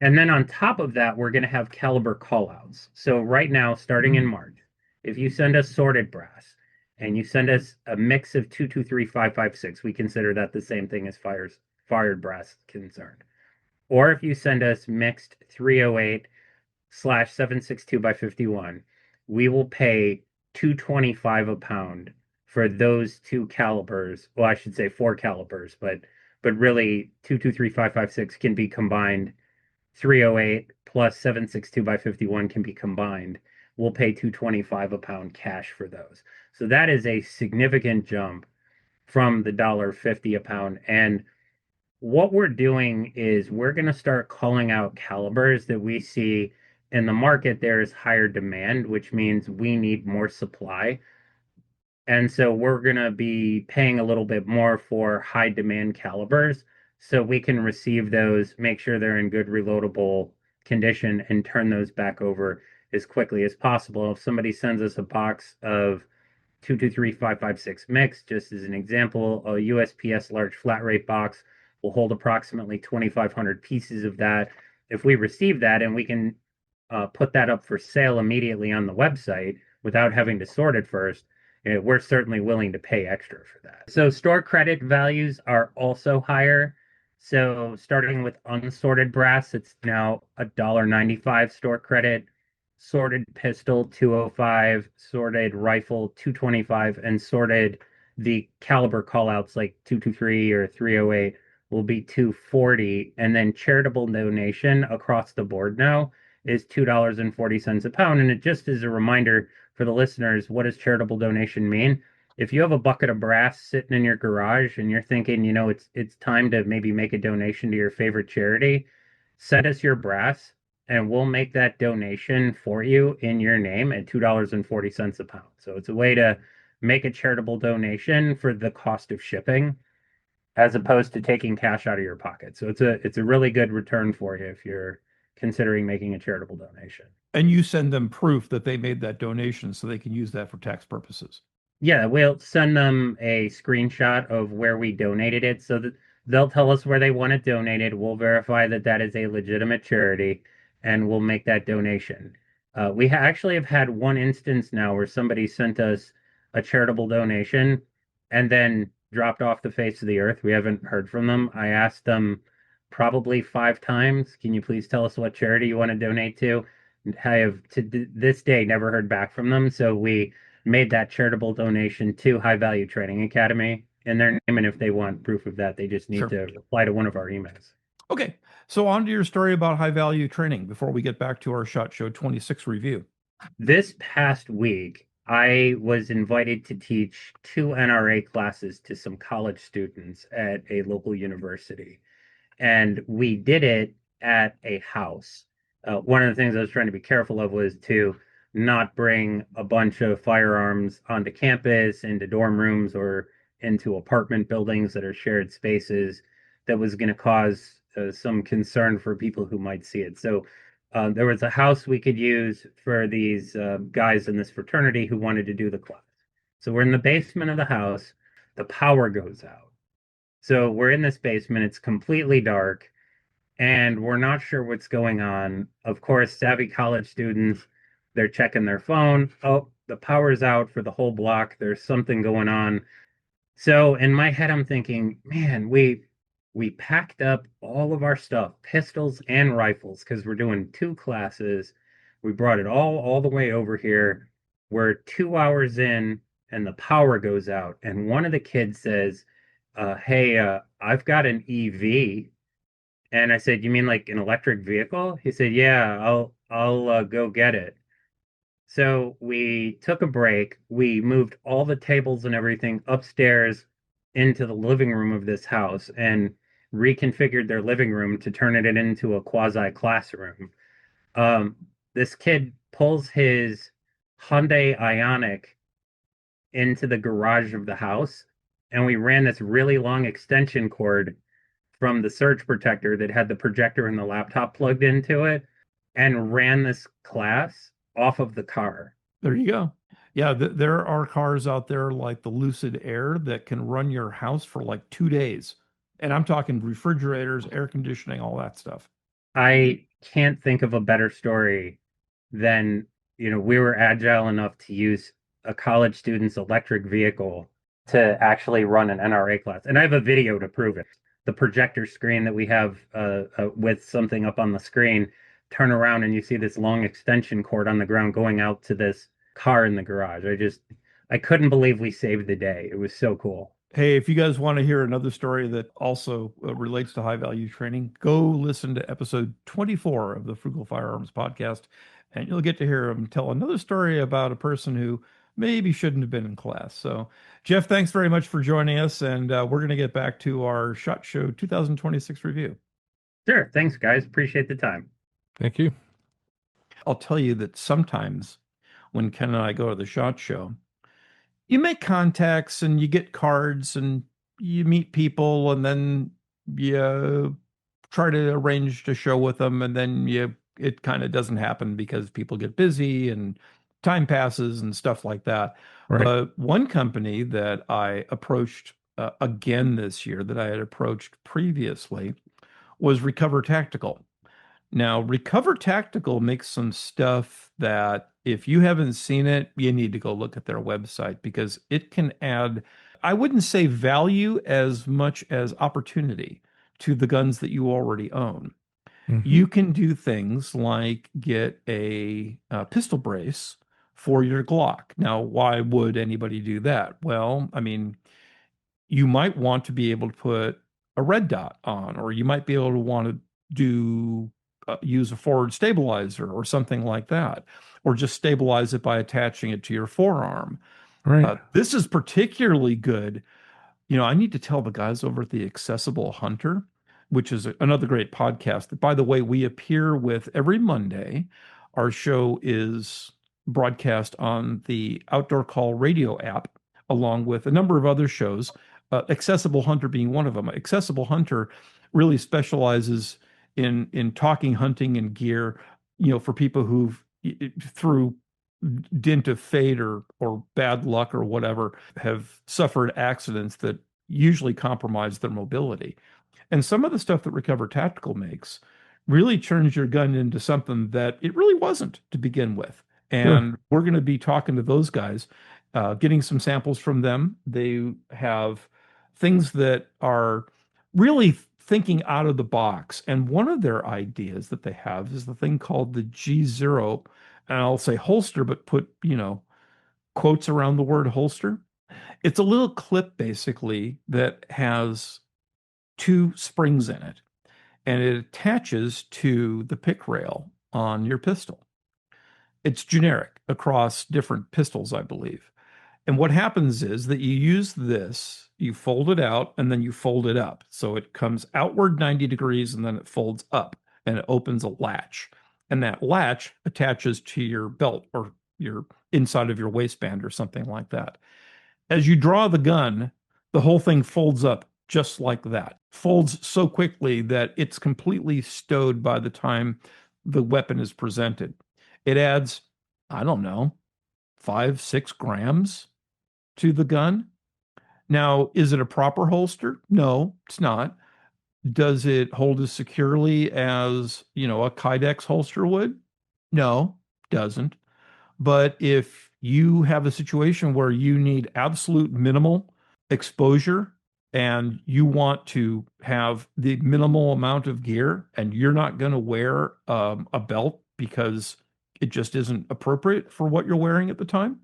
S3: And then on top of that, we're going to have caliber callouts. So right now, starting in March, if you send us sorted brass and you send us a mix of 223-556, we consider that the same thing as fired brass concerned. Or if you send us mixed 308/762 by 51, we will pay 225 a pound for those two calibers. Well, I should say four calibers, but really 223-556 can be combined. 308 plus 762 by 51 can be combined. We'll pay 225 a pound cash for those. So that is a significant jump from the $1.50 a pound. And what we're doing is we're going to start calling out calibers that we see in the market. There is higher demand, which means we need more supply. And so we're going to be paying a little bit more for high demand calibers so we can receive those, make sure they're in good reloadable condition, and turn those back over as quickly as possible. If somebody sends us a box of 223-556 mix, just as an example, a USPS large flat rate box will hold approximately 2,500 pieces of that. If we receive that and we can put that up for sale immediately on the website without having to sort it first, we're certainly willing to pay extra for that. So store credit values are also higher. So starting with unsorted brass, it's now $1.95 store credit, sorted pistol 205, sorted rifle 225, and sorted the caliber callouts like 223 or 308 will be 240. And then charitable donation across the board now is $2.40 a pound. And it just is a reminder for the listeners, what does charitable donation mean? If you have a bucket of brass sitting in your garage and you're thinking, it's time to maybe make a donation to your favorite charity, send us your brass and we'll make that donation for you in your name at $2.40 a pound. So it's a way to make a charitable donation for the cost of shipping as opposed to taking cash out of your pocket. So it's a really good return for you if you're considering making a charitable donation.
S1: And you send them proof that they made that donation so they can use that for tax purposes.
S3: Yeah, we'll send them a screenshot of where we donated it so that they'll tell us where they want it donated. We'll verify that that is a legitimate charity and we'll make that donation. We actually have had one instance now where somebody sent us a charitable donation and then dropped off the face of the earth. We haven't heard from them. I asked them probably 5 times, can you please tell us what charity you want to donate to? I have to this day never heard back from them. So we made that charitable donation to High Value Training Academy in their name. And if they want proof of that, they just need to reply to one of our emails.
S1: Okay. So on to your story about high value training before we get back to our SHOT Show 26 review.
S3: This past week, I was invited to teach 2 NRA classes to some college students at a local university. And we did it at a house. One of the things I was trying to be careful of was to not bring a bunch of firearms onto campus, into dorm rooms, or into apartment buildings that are shared spaces that was going to cause some concern for people who might see it. So there was a house we could use for these guys in this fraternity who wanted to do the class. So we're in the basement of the house. The power goes out. So we're in this basement. It's completely dark and we're not sure what's going on. Of course, savvy college students, they're checking their phone. Oh, the power's out for the whole block. There's something going on. So in my head, I'm thinking, man, we packed up all of our stuff, pistols and rifles, because we're doing 2 classes. We brought it all the way over here. We're 2 hours in, and the power goes out. And one of the kids says, "Hey, I've got an EV." And I said, "You mean like an electric vehicle?" He said, "Yeah, I'll go get it." So we took a break. We moved all the tables and everything upstairs into the living room of this house and reconfigured their living room to turn it into a quasi classroom. Um, this kid pulls his Hyundai Ioniq into the garage of the house, and we ran this really long extension cord from the surge protector that had the projector and the laptop plugged into it and ran this class off of the car.
S1: There you go. Yeah, there are cars out there like the Lucid Air that can run your house for like 2 days. And I'm talking refrigerators, air conditioning, all that stuff.
S3: I can't think of a better story than, we were agile enough to use a college student's electric vehicle to actually run an NRA class. And I have a video to prove it. The projector screen that we have with something up on the screen, turn around and you see this long extension cord on the ground going out to this car in the garage. I couldn't believe we saved the day. It was so cool.
S1: Hey, if you guys want to hear another story that also relates to high value training, go listen to episode 24 of the Frugal Firearms podcast, and you'll get to hear him tell another story about a person who maybe shouldn't have been in class. So, Jeff, thanks very much for joining us, and we're going to get back to our SHOT Show 2026 review.
S3: Sure. Thanks, guys. Appreciate the time.
S2: Thank you.
S1: I'll tell you that sometimes when Ken and I go to the SHOT Show, you make contacts and you get cards and you meet people and then you try to arrange to show with them and then it kind of doesn't happen because people get busy and time passes and stuff like that.
S2: Right.
S1: But one company that I approached again this year that I had approached previously was Recover Tactical. Now, Recover Tactical makes some stuff that if you haven't seen it, you need to go look at their website because it can add, I wouldn't say value as much as opportunity to the guns that you already own.
S2: Mm-hmm.
S1: You can do things like get a pistol brace for your Glock. Now, why would anybody do that? Well, I mean, you might want to be able to put a red dot on, or you might be able to want to do use a forward stabilizer or something like that, or just stabilize it by attaching it to your forearm.
S2: Right.
S1: This is particularly good. I need to tell the guys over at the Accessible Hunter, which is another great podcast that, by the way, we appear with every Monday. Our show is broadcast on the Outdoor Call radio app, along with a number of other shows, Accessible Hunter being one of them. Accessible Hunter really specializes in talking hunting and gear, for people who've through dint of fate or bad luck or whatever have suffered accidents that usually compromise their mobility. And some of the stuff that Recover Tactical makes really turns your gun into something that it really wasn't to begin with. And
S2: Sure.
S1: we're going to be talking to those guys, getting some samples from them. They have things that are really thinking out of the box. And one of their ideas that they have is the thing called the G0, and I'll say holster, but put, quotes around the word holster. It's a little clip basically that has 2 springs in it, and it attaches to the pick rail on your pistol. It's generic across different pistols, I believe. And what happens is that you use this, you fold it out, and then you fold it up. So it comes outward 90 degrees, and then it folds up, and it opens a latch. And that latch attaches to your belt or your inside of your waistband or something like that. As you draw the gun, the whole thing folds up just like that. Folds so quickly that it's completely stowed by the time the weapon is presented. It adds, I don't know, 5-6 grams to the gun. Now, is it a proper holster? No, it's not. Does it hold as securely as, a Kydex holster would? No, doesn't. But if you have a situation where you need absolute minimal exposure and you want to have the minimal amount of gear and you're not going to wear a belt because it just isn't appropriate for what you're wearing at the time,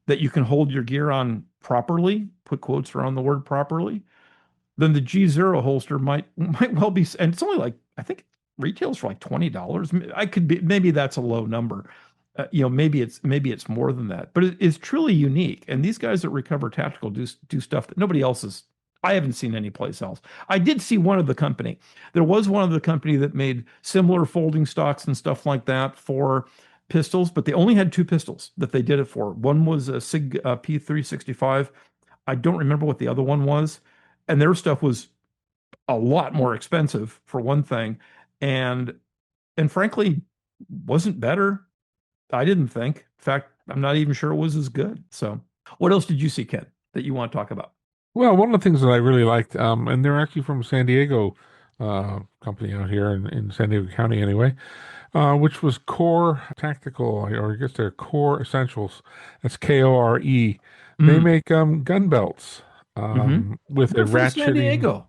S1: that you can hold your gear on properly, put quotes around the word properly, then the G0 holster might well be, and it's only like, I think retails for like $20. I could be, maybe that's a low number. Maybe it's more than that, but it's truly unique. And these guys at Recover Tactical do stuff that nobody else is. I haven't seen anyplace else. I did see one of the company. There was one of the company that made similar folding stocks and stuff like that for pistols, but they only had two pistols that they did it for. One was a SIG P365. I don't remember what the other one was, and their stuff was a lot more expensive for one thing, and frankly wasn't better. I didn't think. In fact, I'm not even sure it was as good. So, what else did you see, Ken, that you want to talk about?
S2: Well, one of the things that I really liked, and they're actually from San Diego, company out here in San Diego County anyway, which was Core Tactical, or I guess they're Core Essentials. That's Kore. They
S1: Mm.
S2: make gun belts
S1: Hmm.
S2: with a
S1: They're from San
S2: ratcheting.
S1: Diego.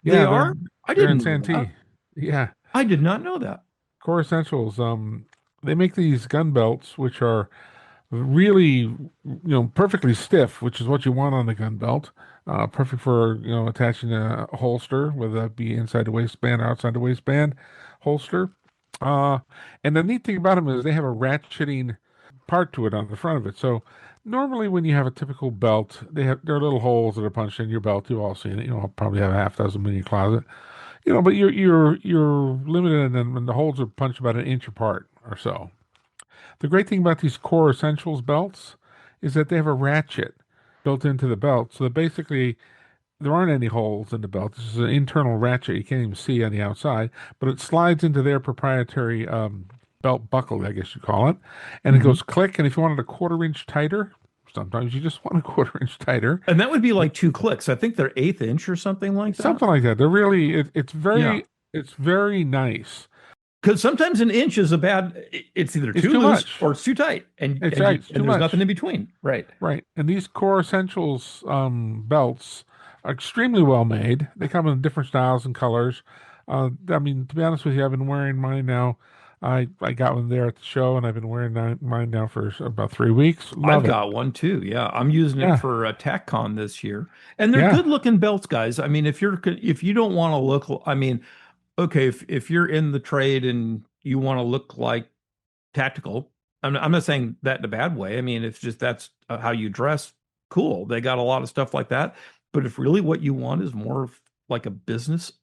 S1: They
S2: Yeah,
S1: are? I
S2: they're in
S1: didn't know that.
S2: Santee. Yeah,
S1: I did not know that.
S2: Core Essentials. They make these gun belts, which are really, perfectly stiff, which is what you want on the gun belt. Perfect for, attaching a holster, whether that be inside the waistband or outside the waistband holster. Uh, and the neat thing about them is they have a ratcheting part to it on the front of it. So normally when you have a typical belt, there are little holes that are punched in your belt. You've all seen it. I'll probably have a half dozen in your closet. But you're limited, and then the holes are punched about an inch apart or so. The great thing about these Core Essentials belts is that they have a ratchet built into the belt, so that basically there aren't any holes in the belt. This is an internal ratchet you can't even see on the outside, but it slides into their proprietary belt buckle, I guess you call it, and it
S1: Hmm.
S2: goes click. And if you want it a quarter inch tighter, sometimes you just want a quarter inch tighter,
S1: And that would be like 2 clicks. I think they're eighth inch or something like that.
S2: something like that. They're really
S1: Yeah.
S2: it's very nice.
S1: Because sometimes an inch is a it's either
S2: It's
S1: too
S2: too
S1: loose
S2: much.
S1: or it's too tight. And
S2: It's right. It's
S1: and
S2: too
S1: there's nothing
S2: much.
S1: in between. Right.
S2: Right. And these Core Essentials belts are extremely well made. They come in different styles and colors. I mean, to be honest with you, I've been wearing mine now. I got one there at the show, and I've been wearing mine now for about 3 weeks.
S1: I've
S2: Love it.
S1: got one too. Yeah, I'm using it
S2: Yeah.
S1: for TacCon this year, and they're
S2: Yeah.
S1: good looking belts, guys. I mean, if you don't want to look, I mean, okay, if you're in the trade and you want to look like tactical, I'm not saying that in a bad way. I mean, it's just that's how you dress. Cool. They got a lot of stuff like that. But if really what you want is more of like a business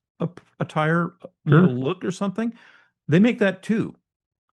S1: attire,
S2: Sure.
S1: look or something, they make that too.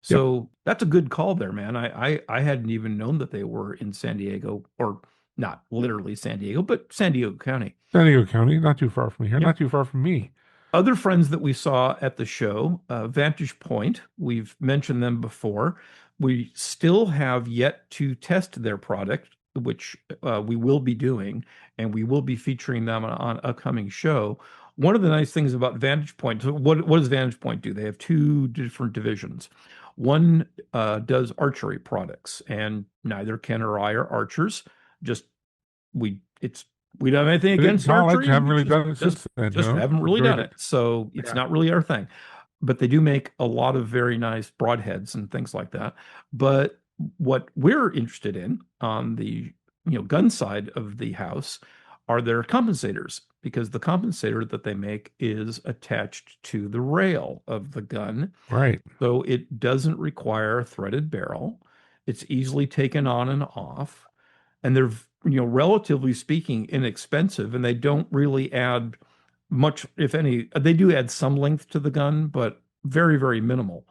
S2: Yep.
S1: So that's a good call there, man. I hadn't even known that they were in San Diego, or not literally San Diego, but San Diego County.
S2: San Diego County, not too far from here,
S1: Yep.
S2: not too far from me.
S1: Other friends that we saw at the show, Vantage Point, we've mentioned them before. We still have yet to test their product, which we will be doing, and we will be featuring them on upcoming show. One of the nice things about Vantage Point, so what does Vantage Point do? They have two different divisions. One does archery products, and neither Ken or I are archers. Just we it's we don't have anything
S2: I did in
S1: against
S2: college,
S1: archery.
S2: haven't
S1: We
S2: really
S1: just
S2: done it
S1: just
S2: since then,
S1: just haven't really done
S2: enjoyed it.
S1: it. So it's
S2: Yeah.
S1: not really our thing. But they do make a lot of very nice broadheads and things like that. But what we're interested in on the gun side of the house are their compensators, because the compensator that they make is attached to the rail of the gun.
S2: Right.
S1: So it doesn't require a threaded barrel. It's easily taken on and off, and they're relatively speaking inexpensive, and they don't really add much, if any. They do add some length to the gun, but very, very minimal.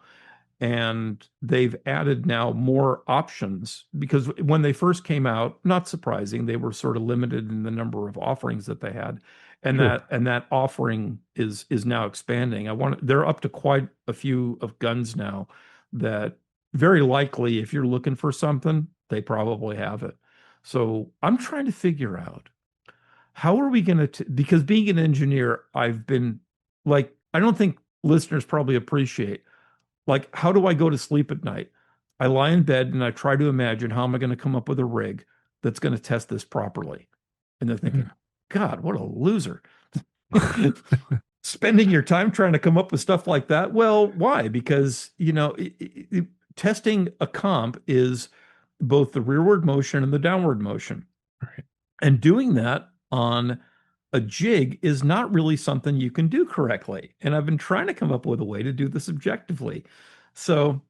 S1: And they've added now more options, because when they first came out, not surprising, they were sort of limited in the number of offerings that they had. And
S2: Sure.
S1: that offering is now expanding. They're up to quite a few of guns now that very likely, if you're looking for something, they probably have it. So I'm trying to figure out, how are we going to, because being an engineer, I've been like, I don't think listeners probably appreciate, like, how do I go to sleep at night? I lie in bed and I try to imagine, how am I going to come up with a rig that's going to test this properly? And they're thinking,
S2: Yeah.
S1: God, what a loser. Spending your time trying to come up with stuff like that. Well, why? Because, testing a comp is both the rearward motion and the downward motion.
S2: Right.
S1: And doing that on a jig is not really something you can do correctly. And I've been trying to come up with a way to do this objectively. So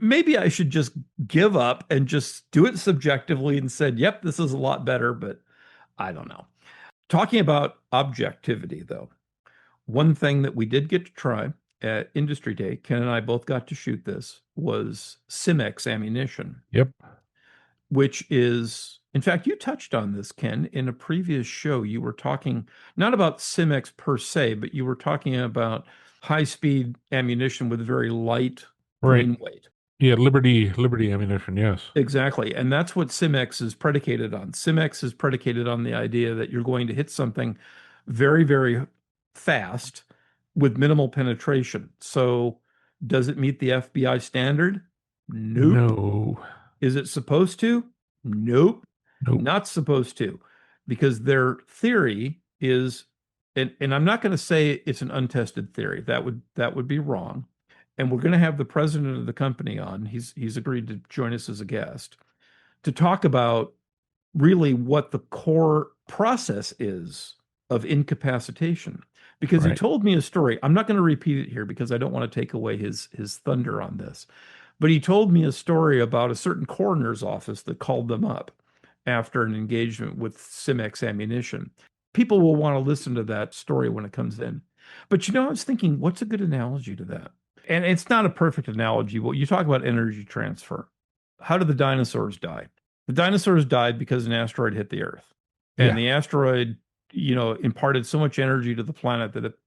S1: maybe I should just give up and just do it subjectively and said, yep, this is a lot better, but I don't know. Talking about objectivity, though, one thing that we did get to try at Industry Day, Ken and I both got to shoot this, was Simex ammunition.
S2: Yep.
S1: Which is, in fact, you touched on this, Ken, in a previous show. You were talking not about Simex per se, but you were talking about high-speed ammunition with very light
S2: Right.
S1: grain weight.
S2: Yeah, Liberty ammunition, yes.
S1: Exactly. And that's what Simex is predicated on. Simex is predicated on the idea that you're going to hit something very, very fast with minimal penetration. So does it meet the FBI standard? Nope.
S2: No.
S1: Is it supposed to? Nope.
S2: Nope.
S1: Not supposed to. Because their theory is, and I'm not going to say it's an untested theory. That would be wrong. And we're going to have the president of the company on. He's agreed to join us as a guest to talk about really what the core process is of incapacitation. Because he
S2: Right.
S1: told me a story. I'm not going to repeat it here because I don't want to take away his thunder on this. But he told me a story about a certain coroner's office that called them up after an engagement with Simex ammunition. People will want to listen to that story when it comes in. But I was thinking, what's a good analogy to that? And it's not a perfect analogy. Well, you talk about energy transfer. How did the dinosaurs die? The dinosaurs died because an asteroid hit the Earth. And
S2: Yeah.
S1: the asteroid, imparted so much energy to the planet that it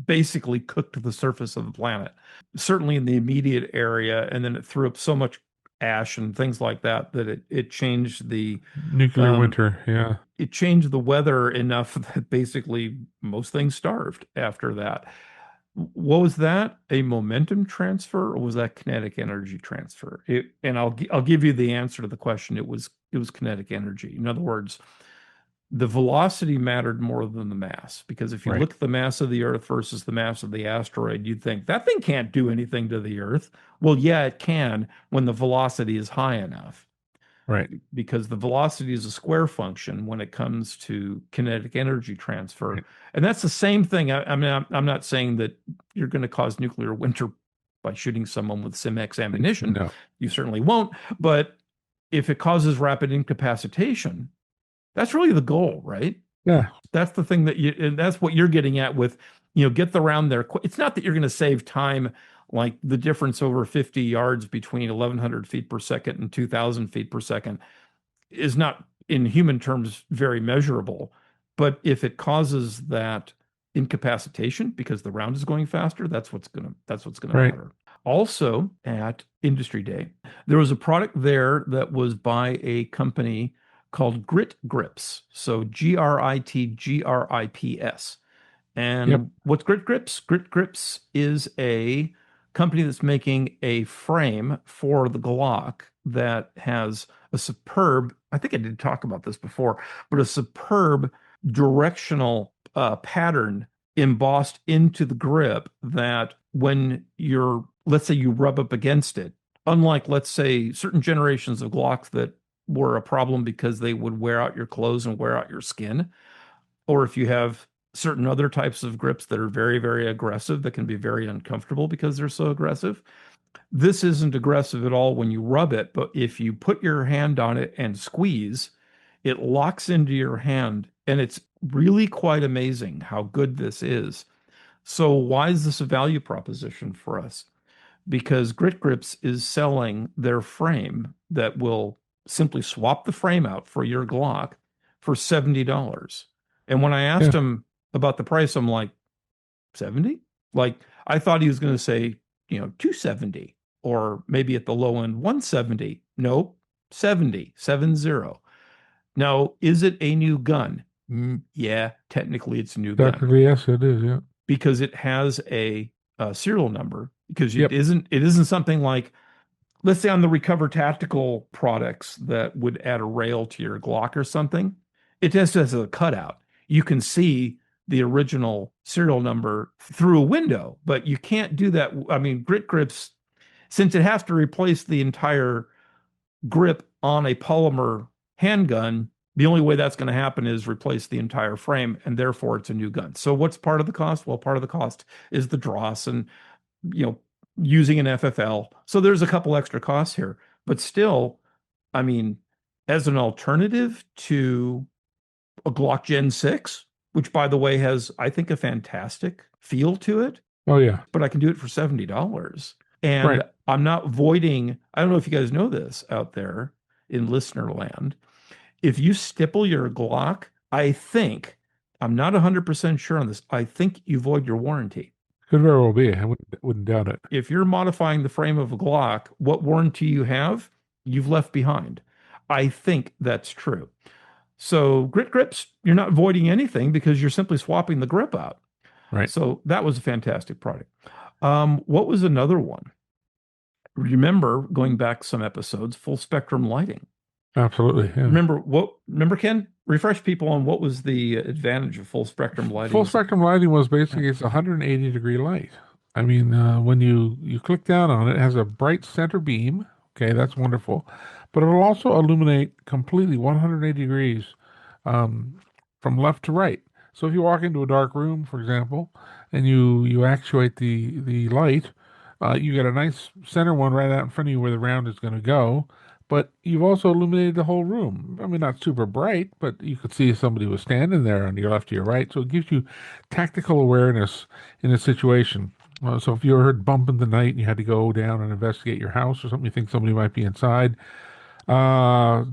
S1: basically cooked the surface of the planet, certainly in the immediate area. And then it threw up so much ash and things like that that it changed the
S2: Nuclear winter, yeah.
S1: It changed the weather enough that basically most things starved after that. What was that? A momentum transfer, or was that kinetic energy transfer? And I'll give you the answer to the question. It was kinetic energy. In other words, the velocity mattered more than the mass, because if you
S2: Right.
S1: look at the mass of the Earth versus the mass of the asteroid, you'd think that thing can't do anything to the Earth. Well, yeah, it can when the velocity is high enough,
S2: Right.
S1: because the velocity is a square function when it comes to kinetic energy transfer.
S2: Right.
S1: And that's the same thing. I mean, I'm not saying that you're going to cause nuclear winter by shooting someone with Simex ammunition.
S2: No.
S1: You certainly won't. But if it causes rapid incapacitation, that's really the goal, right?
S2: Yeah.
S1: That's the thing and that's what you're getting at with, get the round there. It's not that you're going to save time, like the difference over 50 yards between 1,100 feet per second and 2,000 feet per second is not in human terms very measurable. But if it causes that incapacitation because the round is going faster, that's what's going to
S2: Right.
S1: matter. Also at Industry Day, there was a product there that was by a company called Grit Grips. So GRITGRIPS. And
S2: Yep.
S1: what's Grit Grips? Grit Grips is a company that's making a frame for the Glock that has a superb, I think I did talk about this before, but a superb directional pattern embossed into the grip that when let's say you rub up against it, unlike, let's say, certain generations of Glocks that were a problem because they would wear out your clothes and wear out your skin, or if you have certain other types of grips that are very, very aggressive that can be very uncomfortable because they're so aggressive. This isn't aggressive at all when you rub it, but if you put your hand on it and squeeze, it locks into your hand, and it's really quite amazing how good this is. So why is this a value proposition for us? Because Grit Grips is selling their frame that will simply swap the frame out for your Glock for $70. And when I asked
S2: Yeah.
S1: him about the price, I'm like, 70? Like, I thought he was going to say, 270, or maybe at the low end, 170. Nope, 70, 70. Now, is it a new gun? Yeah, technically it's a new gun
S2: Technically, yes, it is. Yeah.
S1: because it has a serial number, because
S2: Yep.
S1: it isn't something like, let's say on the Recover Tactical products that would add a rail to your Glock or something. It just has a cutout. you can see the original serial number through a window, but you can't do that. I mean, grit grips, since it has to replace the entire grip on a polymer handgun, the only way that's going to happen is replace the entire frame, and therefore it's a new gun. So what's part of the cost? Well, part of the cost is the dross and, you know, using an FFL. So there's a couple extra costs here, but still, I mean, as an alternative to a Glock Gen 6, which by the way has, I think, a fantastic feel to it,
S2: Oh yeah.
S1: but I can do it for $70. And
S2: Right.
S1: I'm not voiding, I don't know if you guys know this out there in listener land. If you stipple your Glock, I think, I'm not 100% sure on this, I think you void your warranty.
S2: Could very well be. I wouldn't doubt it.
S1: If you're modifying the frame of a Glock, what warranty you have, you've left behind. I think that's true. So grit grips, you're not voiding anything because you're simply swapping the grip out.
S2: Right.
S1: So that was a fantastic product. What was another one? Remember, going back some episodes, full spectrum lighting.
S2: Absolutely. Yeah.
S1: Remember, Ken? Refresh people on what was the advantage of full spectrum lighting.
S2: Full spectrum lighting was basically it's 180-degree light. I mean, when you click down on it, it has a bright center beam. Okay, that's wonderful. But it'll also illuminate completely 180 degrees from left to right. So if you walk into a dark room, for example, and you actuate the light, you get a nice center one right out in front of you where the round is going to go. But you've also illuminated the whole room. I mean, not super bright, but you could see if somebody was standing there on your left or your right. So it gives you tactical awareness in a situation. So if you heard bump in the night and you had to go down and investigate your house or something, you think somebody might be inside,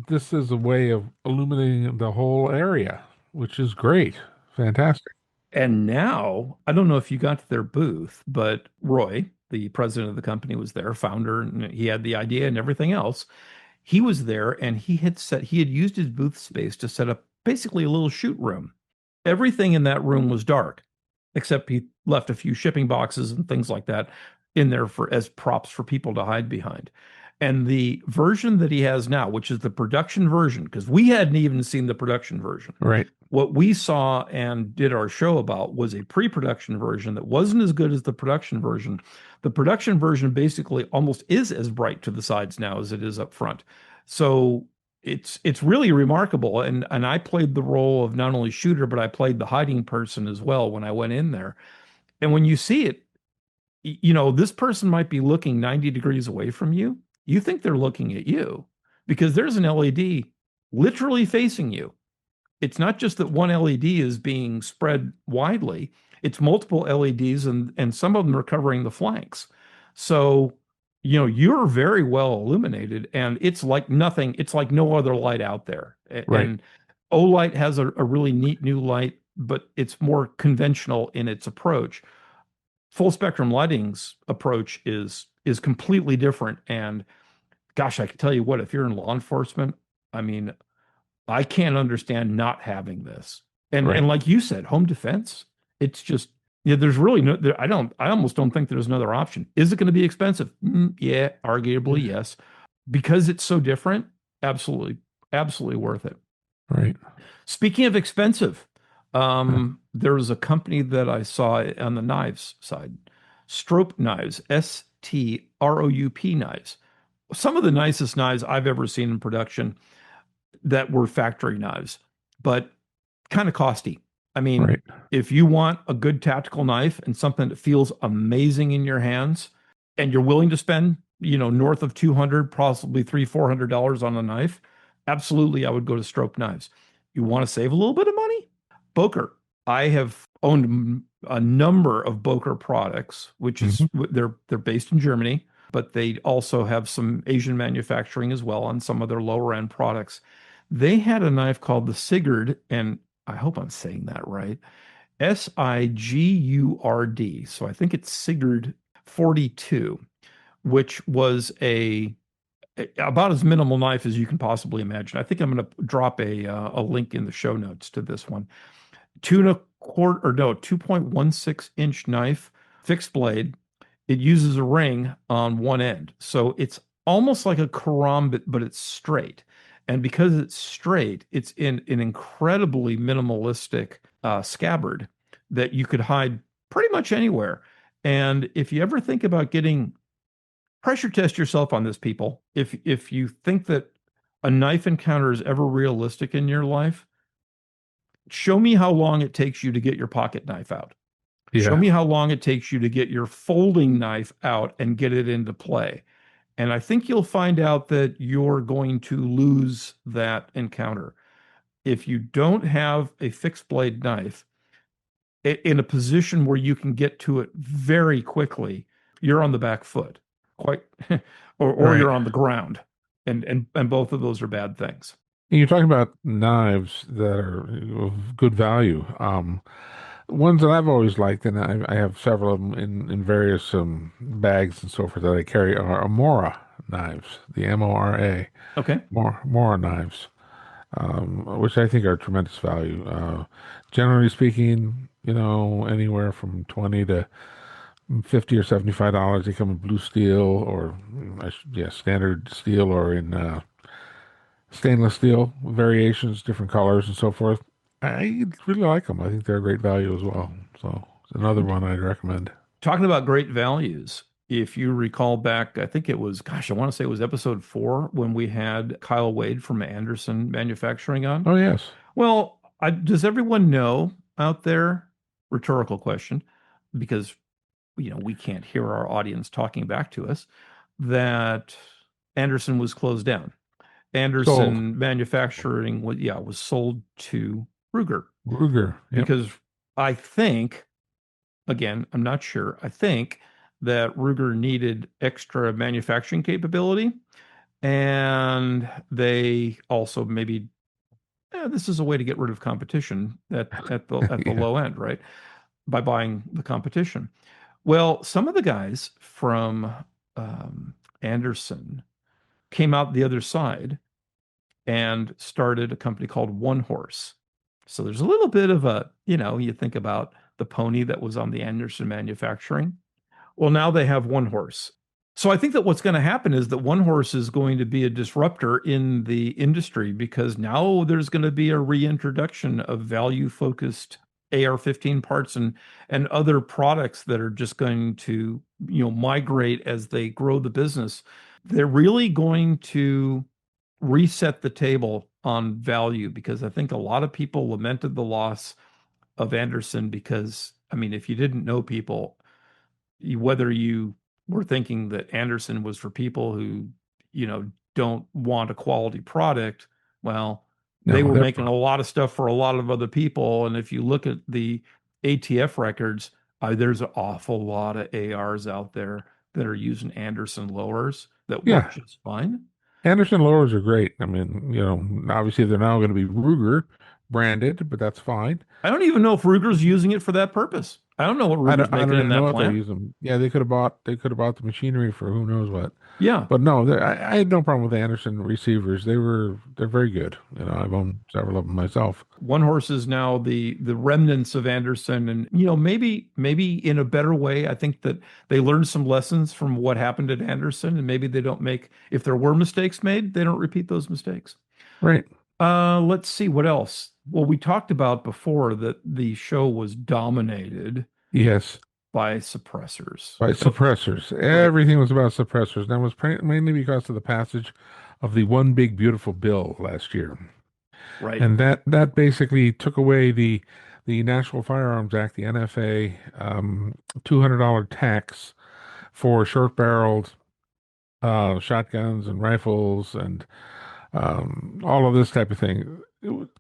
S2: this is a way of illuminating the whole area, which is great. Fantastic.
S1: And now, I don't know if you got to their booth, but Roy, the president of the company, was there, founder, and he had the idea and everything else. He was there and he had used his booth space to set up basically a little shoot room. Everything in that room was dark, except he left a few shipping boxes and things like that in there for as props for people to hide behind. And the version that he has now, which is the production version, because we hadn't even seen the production version.
S2: Right.
S1: What we saw and did our show about was a pre-production version that wasn't as good as the production version. The production version basically almost is as bright to the sides now as it is up front. So it's really remarkable. And I played the role of not only shooter, but I played the hiding person as well when I went in there. And when you see it, you know, this person might be looking 90 degrees away from you. You think they're looking at you because there's an LED literally facing you. It's not just that one LED is being spread widely, it's multiple LEDs and some of them are covering the flanks. So, you know, you're very well illuminated and it's like nothing, it's like no other light out there.
S2: Right.
S1: And Olight has a really neat new light, but it's more conventional in its approach. Full spectrum lighting's approach is completely different. And gosh, I can tell you what, if you're in law enforcement, I mean, I can't understand not having this. And
S2: Right.
S1: and like you said, home defense, it's just, yeah, there's really no there, I almost don't think there's another option. Is it going to be expensive? Yeah, arguably, yes. Because it's so different, absolutely, absolutely worth it.
S2: Right.
S1: Speaking of expensive, there was a company that I saw on the knives side, Stroop Knives, Stroup knives. Some of the nicest knives I've ever seen in production that were factory knives, but kind of costly. I mean,
S2: Right.
S1: if you want a good tactical knife and something that feels amazing in your hands, and you're willing to spend, you know, north of 200, possibly $300-400 on a knife, absolutely, I would go to Stroop Knives. You want to save a little bit of money? Boker. I have owned a number of Boker products, which is they're based in Germany, but they also have some Asian manufacturing as well on some of their lower end products. They had a knife called the Sigurd, and I hope I'm saying that right. Sigurd. So I think it's Sigurd 42, which was about as minimal knife as you can possibly imagine. I think I'm going to drop a link in the show notes to this one. 2.16 inch knife, fixed blade. It uses a ring on one end, so it's almost like a karambit, but it's straight. And because it's straight, it's in an incredibly minimalistic scabbard that you could hide pretty much anywhere. And if you ever think about getting pressure test yourself on this, people. If you think that a knife encounter is ever realistic in your life, show me how long it takes you to get your pocket knife out. Show
S2: Yeah.
S1: me how long it takes you to get your folding knife out and get it into play. And I think you'll find out that you're going to lose that encounter. If you don't have a fixed blade knife in a position where you can get to it very quickly, you're on the back foot, quite, or
S2: Right.
S1: you're on the ground, and both of those are bad things.
S2: And you're talking about knives that are of good value. Ones that I've always liked, and I have several of them in various bags and so forth that I carry, are Amora knives, the Mora,
S1: Okay.
S2: Mora knives, which I think are tremendous value. Generally speaking, anywhere from 20 to 50 or $75. They come in blue steel or, yeah, standard steel or in stainless steel variations, different colors and so forth. I really like them. I think they're a great value as well. So it's another one I'd recommend.
S1: Talking about great values, if you recall back, I think it was, gosh, I want to say it was episode 4 when we had Kyle Wade from Anderson Manufacturing on.
S2: Oh, yes.
S1: Well, does everyone know out there? Rhetorical question, because we can't hear our audience talking back to us, that Anderson was closed down.
S2: Sold.
S1: Anderson Manufacturing was sold to Ruger
S2: Ruger. Yep.
S1: because I think, again, I'm not sure. I think that Ruger needed extra manufacturing capability, and they also maybe this is a way to get rid of competition at the
S2: Yeah.
S1: low end, right? By buying the competition. Well, some of the guys from Anderson came out the other side and started a company called One Horse. So there's a little bit of you think about the pony that was on the Anderson Manufacturing. Well, now they have One Horse. So I think that what's going to happen is that One Horse is going to be a disruptor in the industry because now there's going to be a reintroduction of value-focused AR-15 parts and other products that are just going to, migrate as they grow the business. They're really going to reset the table on value because I think a lot of people lamented the loss of Anderson because, I mean, if you didn't know people, whether you were thinking that Anderson was for people who, don't want a quality product, well, they
S2: No,
S1: were
S2: they're
S1: making a lot of stuff for a lot of other people. And if you look at the ATF records, there's an awful lot of ARs out there that are using Anderson lowers that work
S2: yeah.
S1: just fine.
S2: Anderson lowers are great. I mean, obviously they're now going to be Ruger branded, but that's fine.
S1: I don't even know if Ruger's using it for that purpose. I don't know what Ruger's
S2: I
S1: making
S2: don't
S1: in
S2: even know
S1: that
S2: what they're
S1: plant.
S2: using. Yeah, they could have bought the machinery for who knows what.
S1: Yeah.
S2: But no, I had no problem with the Anderson receivers. They're very good. I've owned several of them myself.
S1: One Horse is now the remnants of Anderson, and maybe in a better way. I think that they learned some lessons from what happened at Anderson, and maybe they don't make, if there were mistakes made, they don't repeat those mistakes.
S2: Right.
S1: Let's see what else. Well, we talked about before that the show was dominated
S2: Yes.
S1: by suppressors.
S2: By suppressors.
S1: Right.
S2: Everything was about suppressors. That was mainly because of the passage of the One Big Beautiful Bill last year.
S1: Right.
S2: And that basically took away the National Firearms Act, the NFA, $200 tax for short-barreled shotguns and rifles and all of this type of thing.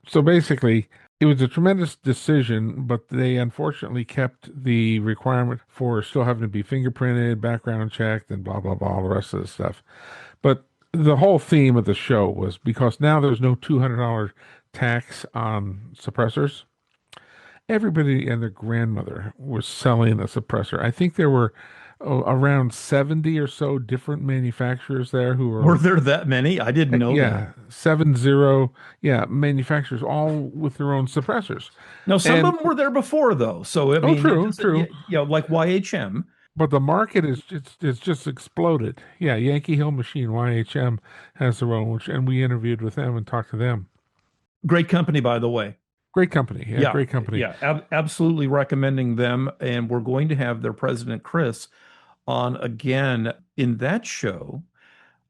S2: So basically, it was a tremendous decision, but they unfortunately kept the requirement for still having to be fingerprinted, background checked, and blah, blah, blah, all the rest of the stuff. But the whole theme of the show was because now there's no $200 tax on suppressors. Everybody and their grandmother was selling a suppressor. I think there were around 70 or so different manufacturers there who
S1: Were
S2: were,
S1: there that many? I didn't know that.
S2: yeah, 70, yeah, manufacturers all with their own suppressors.
S1: Now, some
S2: And
S1: of them were there before, though. So, I
S2: oh,
S1: mean, it
S2: true,
S1: doesn't,
S2: true.
S1: like YHM.
S2: but the market is it's just exploded. Yeah, Yankee Hill Machine YHM has their own, and we interviewed with them and talked to them.
S1: Great company, by the way.
S2: Great company, yeah,
S1: Yeah,
S2: great company.
S1: yeah, absolutely recommending them. And we're going to have their president, Chris, on again in that show.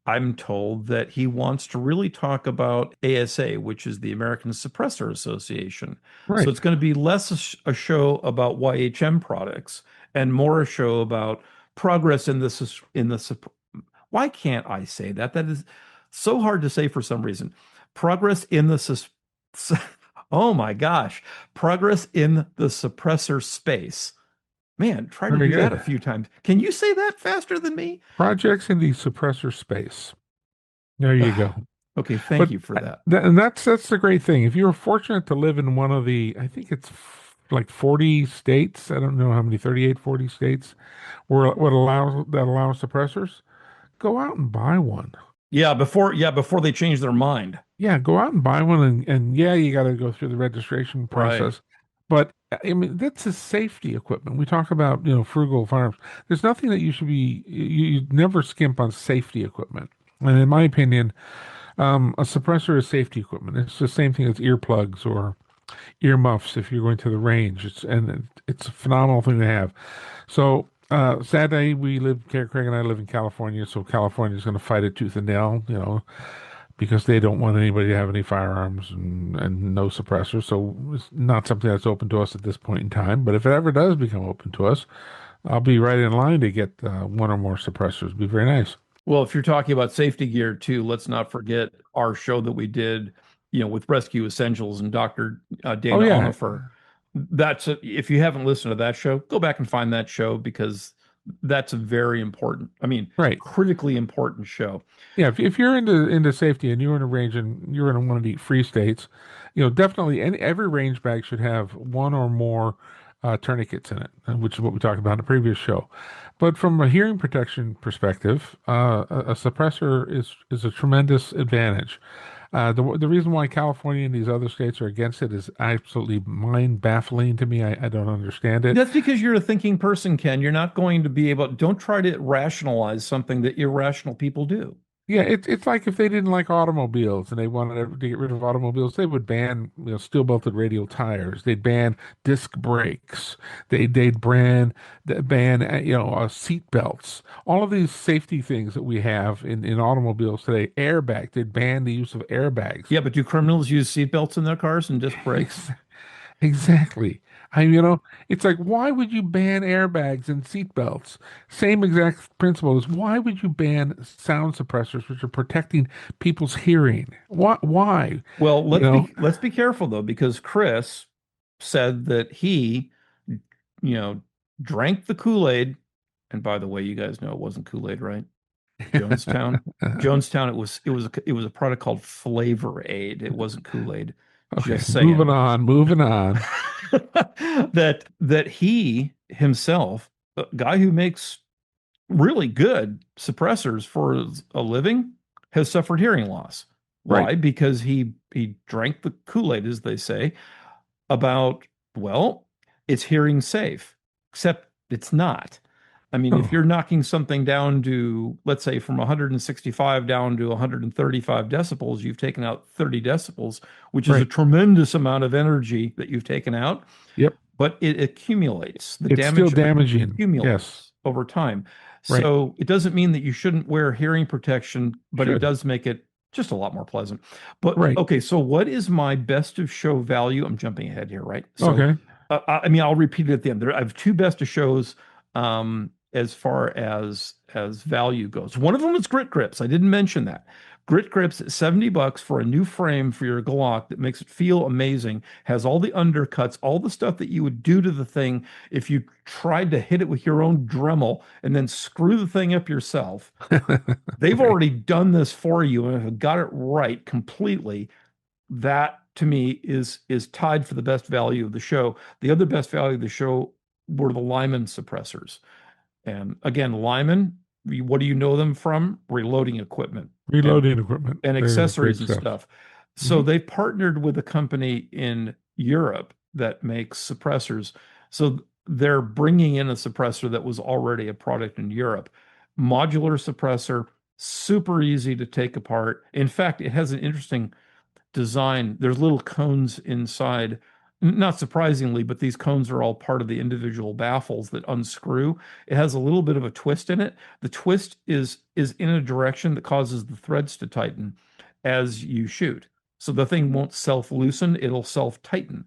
S1: I'm told that he wants to really talk about ASA, which is the American Suppressor Association. So
S2: Right.
S1: it's going to be less a show about YHM products and more a show about progress in why can't I say that? That is so hard to say for some reason. Progress in oh my gosh, progress in the suppressor space. Man, try to
S2: Very
S1: do that a
S2: good.
S1: few times. Can you say that faster than me?
S2: Projects in the suppressor space. There you go.
S1: Okay, thank
S2: But
S1: you for that.
S2: and that's the great thing. If you're fortunate to live in one of the, I think it's like 40 states. I don't know how many, 38, 40 states where that allows suppressors. Go out and buy one.
S1: Yeah, before they change their mind.
S2: Yeah, go out and buy one, and yeah, you got to go through the registration
S1: Right.
S2: process. But I mean, that's a safety equipment. We talk about, frugal farms. There's nothing that you never skimp on safety equipment. And in my opinion, a suppressor is safety equipment. It's the same thing as earplugs or earmuffs if you're going to the range. It's a phenomenal thing to have. So, sadly, Craig and I live in California, so California's going to fight it tooth and nail, because they don't want anybody to have any firearms and no suppressors. So it's not something that's open to us at this point in time. But if it ever does become open to us, I'll be right in line to get one or more suppressors. It'd be very nice.
S1: Well, if you're talking about safety gear too, let's not forget our show that we did, with Rescue Essentials and Dr.
S2: Oh
S1: Dana
S2: yeah,
S1: Onifer. If you haven't listened to that show, go back and find that show because that's a very important, I mean,
S2: right.
S1: critically important show.
S2: Yeah, if you're into safety and you're in a range and you're in one of the free states, definitely every range bag should have one or more tourniquets in it, which is what we talked about in the previous show. But from a hearing protection perspective, a suppressor is a tremendous advantage. The reason why California and these other states are against it is absolutely mind baffling to me. I don't understand it.
S1: That's because you're a thinking person, Ken. You're not going to be able, don't try to rationalize something that irrational people do.
S2: Yeah, it's like if they didn't like automobiles and they wanted to get rid of automobiles, they would ban, steel-belted radial tires. They'd ban disc brakes. They'd ban seat belts. All of these safety things that we have in automobiles today, airbag. They'd ban the use of airbags.
S1: Yeah, but do criminals use seatbelts in their cars and disc brakes?
S2: Ex- Exactly. It's like, why would you ban airbags and seatbelts? Same exact principle as why would you ban sound suppressors, which are protecting people's hearing? Why?
S1: Well,
S2: You know,
S1: let's be careful though, because Chris said that he, you know, drank the Kool-Aid. And by the way, you guys know it wasn't Kool-Aid, right? Jonestown. Jonestown, it was a product called Flavor Aid. It wasn't Kool-Aid.
S2: okay,
S1: Just saying.
S2: moving on.
S1: That he himself, a guy who makes really good suppressors for a living, has suffered hearing loss.
S2: Right.
S1: Why? Because he drank the Kool-Aid, as they say, about, well, it's hearing safe, except it's not. I mean, if
S2: Oh,
S1: you're knocking something down to, let's say, from 165 down to 135 decibels, you've taken out 30 decibels, which is a
S2: right.
S1: tremendous amount of energy that you've taken out,
S2: Yep.
S1: but it accumulates. The
S2: It's still
S1: damage
S2: damaging. Yes.
S1: accumulates over time.
S2: Right.
S1: So it doesn't mean that you shouldn't wear hearing protection, but it
S2: Should.
S1: does make it just a lot more pleasant. But
S2: Right.
S1: okay, so what is my best of show value? I'm jumping ahead here, right? So
S2: Okay.
S1: I mean, I'll repeat it at the end. I have two best of shows as far as value goes. One of them is Grit Grips. I didn't mention that. Grit Grips at $70 for a new frame for your Glock that makes it feel amazing. Has all the undercuts, all the stuff that you would do to the thing if you tried to hit it with your own Dremel and then screw the thing up yourself. They've
S2: Right.
S1: already done this for you and have got it right completely. That to me is tied for the best value of the show. The other best value of the show were the Lyman suppressors. And again, Lyman, what do you know them from? Reloading equipment and
S2: Reloading equipment. They're great
S1: accessories and
S2: stuff.
S1: stuff. So
S2: Hmm.
S1: they've partnered with a company in Europe that makes suppressors. So they're bringing in a suppressor that was already a product in Europe. Modular suppressor, super easy to take apart. In fact, it has an interesting design. There's little cones inside. Not surprisingly, but these cones are all part of the individual baffles that unscrew. It has a little bit of a twist in it. The twist is in a direction that causes the threads to tighten as you shoot. So the thing won't self-loosen, it'll self-tighten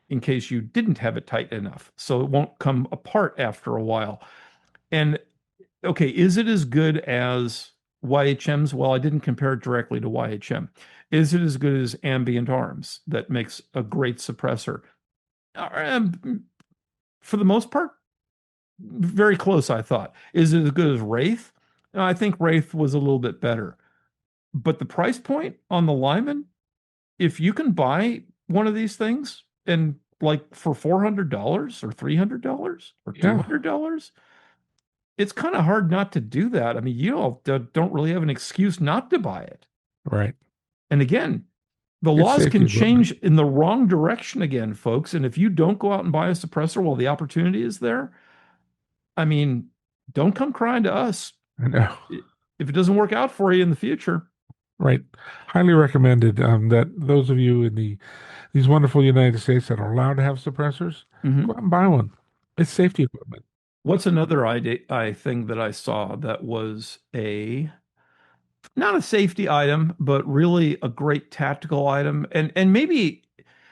S1: in case you didn't have it tight enough. So it won't come apart after a while. And okay, is it as good as YHM's? Well, I didn't compare it directly to YHM. Is it as good as Ambient Arms that makes a great suppressor? For the most part, very close, I thought. Is it as good as Wraith? I think Wraith was a little bit better. But the price point on the Lyman, if you can buy one of these things and like for $400 or $300 or
S2: Yeah,
S1: $200, it's kind of hard not to do that. I mean, you all don't really have an excuse not to buy it.
S2: right.
S1: And again, the
S2: It's
S1: laws
S2: safety
S1: can
S2: equipment.
S1: change in the wrong direction again, folks. And if you don't go out and buy a suppressor while the opportunity is there, I mean, don't come crying to us
S2: I know.
S1: if it doesn't work out for you in the future.
S2: Right. Highly recommended that those of you in these wonderful United States that are allowed to have suppressors, go
S1: Mhm.
S2: out and buy one. It's safety equipment.
S1: What's another thing that I saw that was a not a safety item, but really a great tactical item, and maybe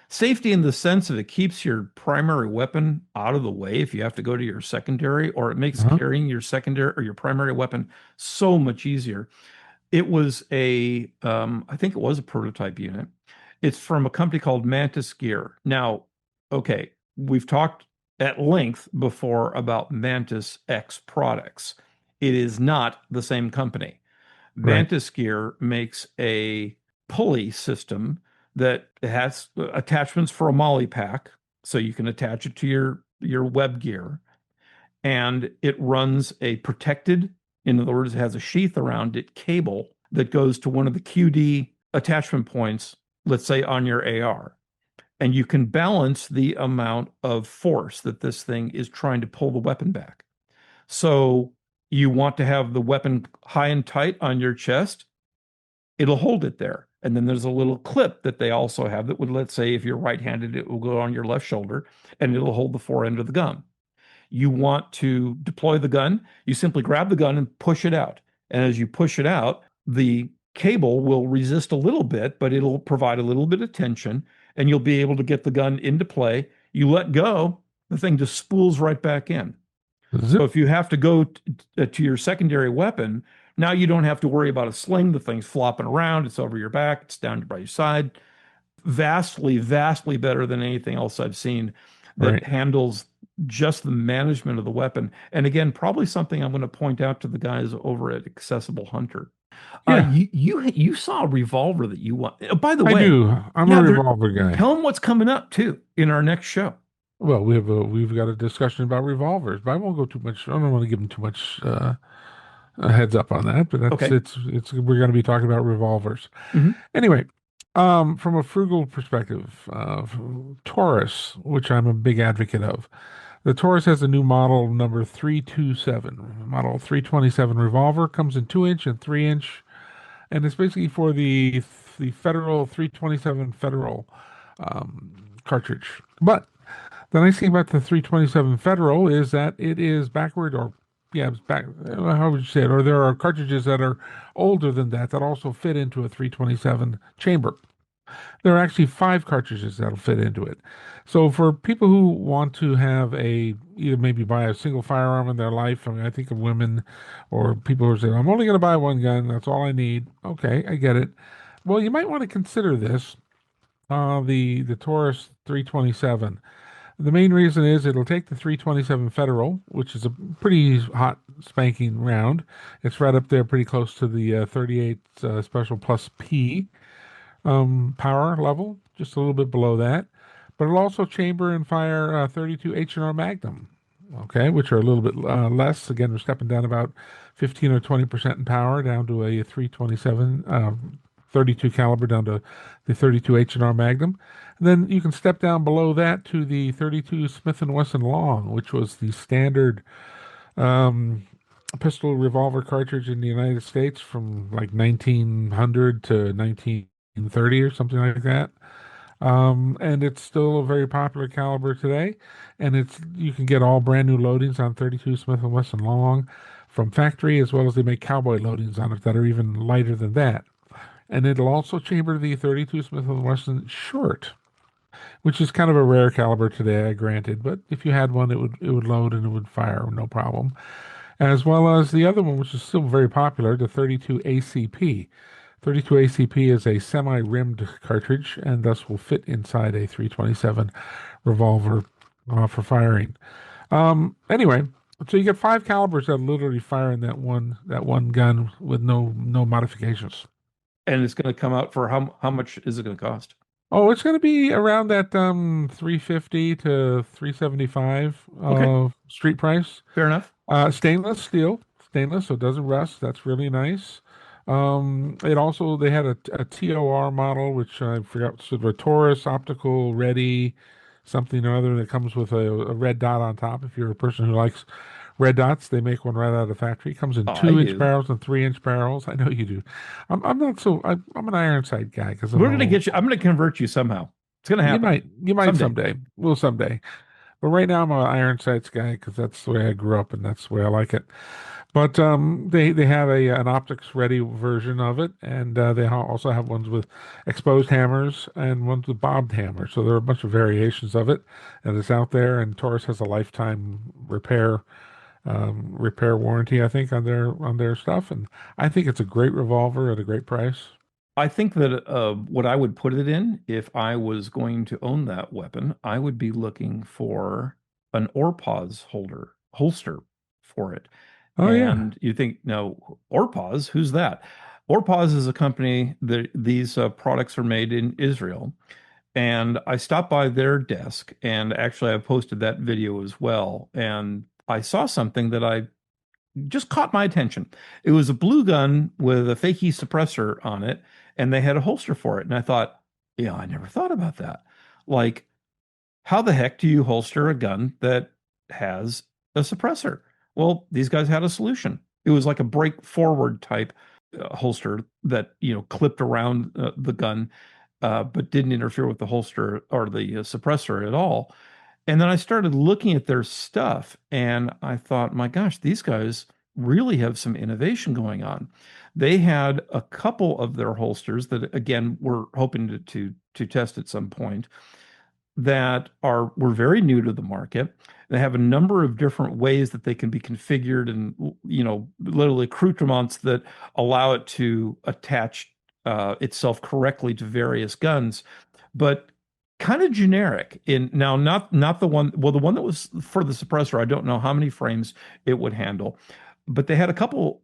S1: safety in the sense of it keeps your primary weapon out of the way if you have to go to your secondary, or it makes
S2: Uh-huh.
S1: carrying your secondary or your primary weapon so much easier. It was I think it was a prototype unit. It's from a company called Mantis Gear. Now, okay, we've talked at length before about Mantis X products. It is not the same company.
S2: Right.
S1: Mantis Gear makes a pulley system that has attachments for a molly pack, so you can attach it to your web gear, and it runs a protected, in other words, it has a sheath around it, cable that goes to one of the QD attachment points, let's say on your AR. And you can balance the amount of force that this thing is trying to pull the weapon back. So you want to have the weapon high and tight on your chest, it'll hold it there. And then there's a little clip that they also have that would, let's say, if you're right-handed, it will go on your left shoulder and it'll hold the fore end of the gun. You want to deploy the gun, you simply grab the gun and push it out. And as you push it out, the cable will resist a little bit, but it'll provide a little bit of tension and you'll be able to get the gun into play. You let go, the thing just spools right back in. So
S2: Zip.
S1: if you have to go to your secondary weapon, now you don't have to worry about a sling. The thing's flopping around. It's over your back. It's down by your side. Vastly, vastly better than anything else I've seen that
S2: Right.
S1: handles just the management of the weapon. And again, probably something I'm going to point out to the guys over at Accessible Hunter.
S2: Yeah,
S1: You saw a revolver that you want. Oh, by the
S2: I
S1: way,
S2: do. I'm a
S1: yeah,
S2: revolver guy.
S1: tell them what's coming up too in our next show.
S2: Well, we've got a discussion about revolvers, but I won't go too much. I don't want to give them too much a heads up on that. But that's
S1: Okay.
S2: it's we're going to be talking about revolvers
S1: Mhm.
S2: anyway. From a frugal perspective, Taurus, which I'm a big advocate of, the Taurus has a new model number 327. Model 327 revolver comes in 2-inch and 3-inch, and it's basically for the federal 327 federal cartridge. But the nice thing about the 327 Federal is that it is backward, or yeah, it's back. How would you say it? Or there are cartridges that are older than that that also fit into a 327 chamber. There are actually 5 cartridges that'll fit into it. So for people who want to have either maybe buy a single firearm in their life, I mean, I think of women or people who say, I'm only going to buy one gun, that's all I need. Okay, I get it. Well, you might want to consider this, the Taurus 327. The main reason is it'll take the 327 Federal, which is a pretty hot spanking round. It's right up there, pretty close to the 38 Special Plus P power level, just a little bit below that. But it'll also chamber and fire 32 H&R Magnum, okay, which are a little bit less. Again, we're stepping down about 15 or 20% in power down to a 327 .32 caliber down to the .32 H&R Magnum. And then you can step down below that to the .32 Smith& Wesson Long, which was the standard um, pistol revolver cartridge in the United States from like 1900 to 1930 or something like that. And it's still a very popular caliber today. And it's you can get all brand new loadings on .32 Smith& Wesson Long from factory, as well as they make cowboy loadings on it that are even lighter than that. And it'll also chamber the .32 Smith& Wesson Short, which is kind of a rare caliber today, granted. But if you had one, it would load and it would fire no problem. As well as the other one, which is still very popular, the .32 ACP. .32 ACP is a semi-rimmed cartridge and thus will fit inside a .327 revolver for firing. Anyway, so you get five calibers that literally fire in that one gun with no modifications.
S1: And it's going to come out for how much is it going to cost?
S2: Oh, it's going to be around that 350 to 375
S1: Okay,
S2: street price.
S1: fair enough.
S2: Stainless steel, stainless, so it doesn't rust. That's really nice. It also they had a TOR model, which I forgot, sort of a Taurus optical ready something or other that comes with a red dot on top. If you're a person who likes red dots, they make one right out of the factory. It comes in
S1: Oh, I
S2: 2 inch
S1: do.
S2: barrels and 3 inch barrels. I know you do. I'm not so. I'm an Ironside guy because I'm
S1: We're
S2: a
S1: going to
S2: little.
S1: get you. I'm going to convert you somehow. It's going to
S2: You
S1: happen
S2: might
S1: someday.
S2: someday. We'll someday. But right now I'm an Ironsides guy because that's the way I grew up and that's the way I like it. But they have an optics ready version of it, and they also have ones with exposed hammers and ones with bobbed hammers. So there are a bunch of variations of it, and it's out there. And Taurus has a lifetime repair warranty, I think, on their stuff. And I think it's a great revolver at a great price.
S1: I think that what I would put it in, if I was going to own that weapon, I would be looking for an Orpaz holster for it.
S2: Oh yeah,
S1: And you think, no, Orpaz, who's that? Orpaz is a company that these products are made in Israel. And I stopped by their desk, and actually I posted that video as well. And I saw something that I just caught my attention. It was a blue gun with a fakie suppressor on it, and they had a holster for it. And I thought, yeah, I never thought about that. Like, how the heck do you holster a gun that has a suppressor? Well, these guys had a solution. It was like a break forward type holster that, clipped around the gun, but didn't interfere with the holster or the suppressor at all. And then I started looking at their stuff and I thought, my gosh, these guys really have some innovation going on. They had a couple of their holsters that, again, we're hoping to test at some point that were very new to the market. They have a number of different ways that they can be configured and, literally accoutrements that allow it to attach itself correctly to various guns, but kind of generic in now, not the one, well, the one that was for the suppressor, I don't know how many frames it would handle, but they had a couple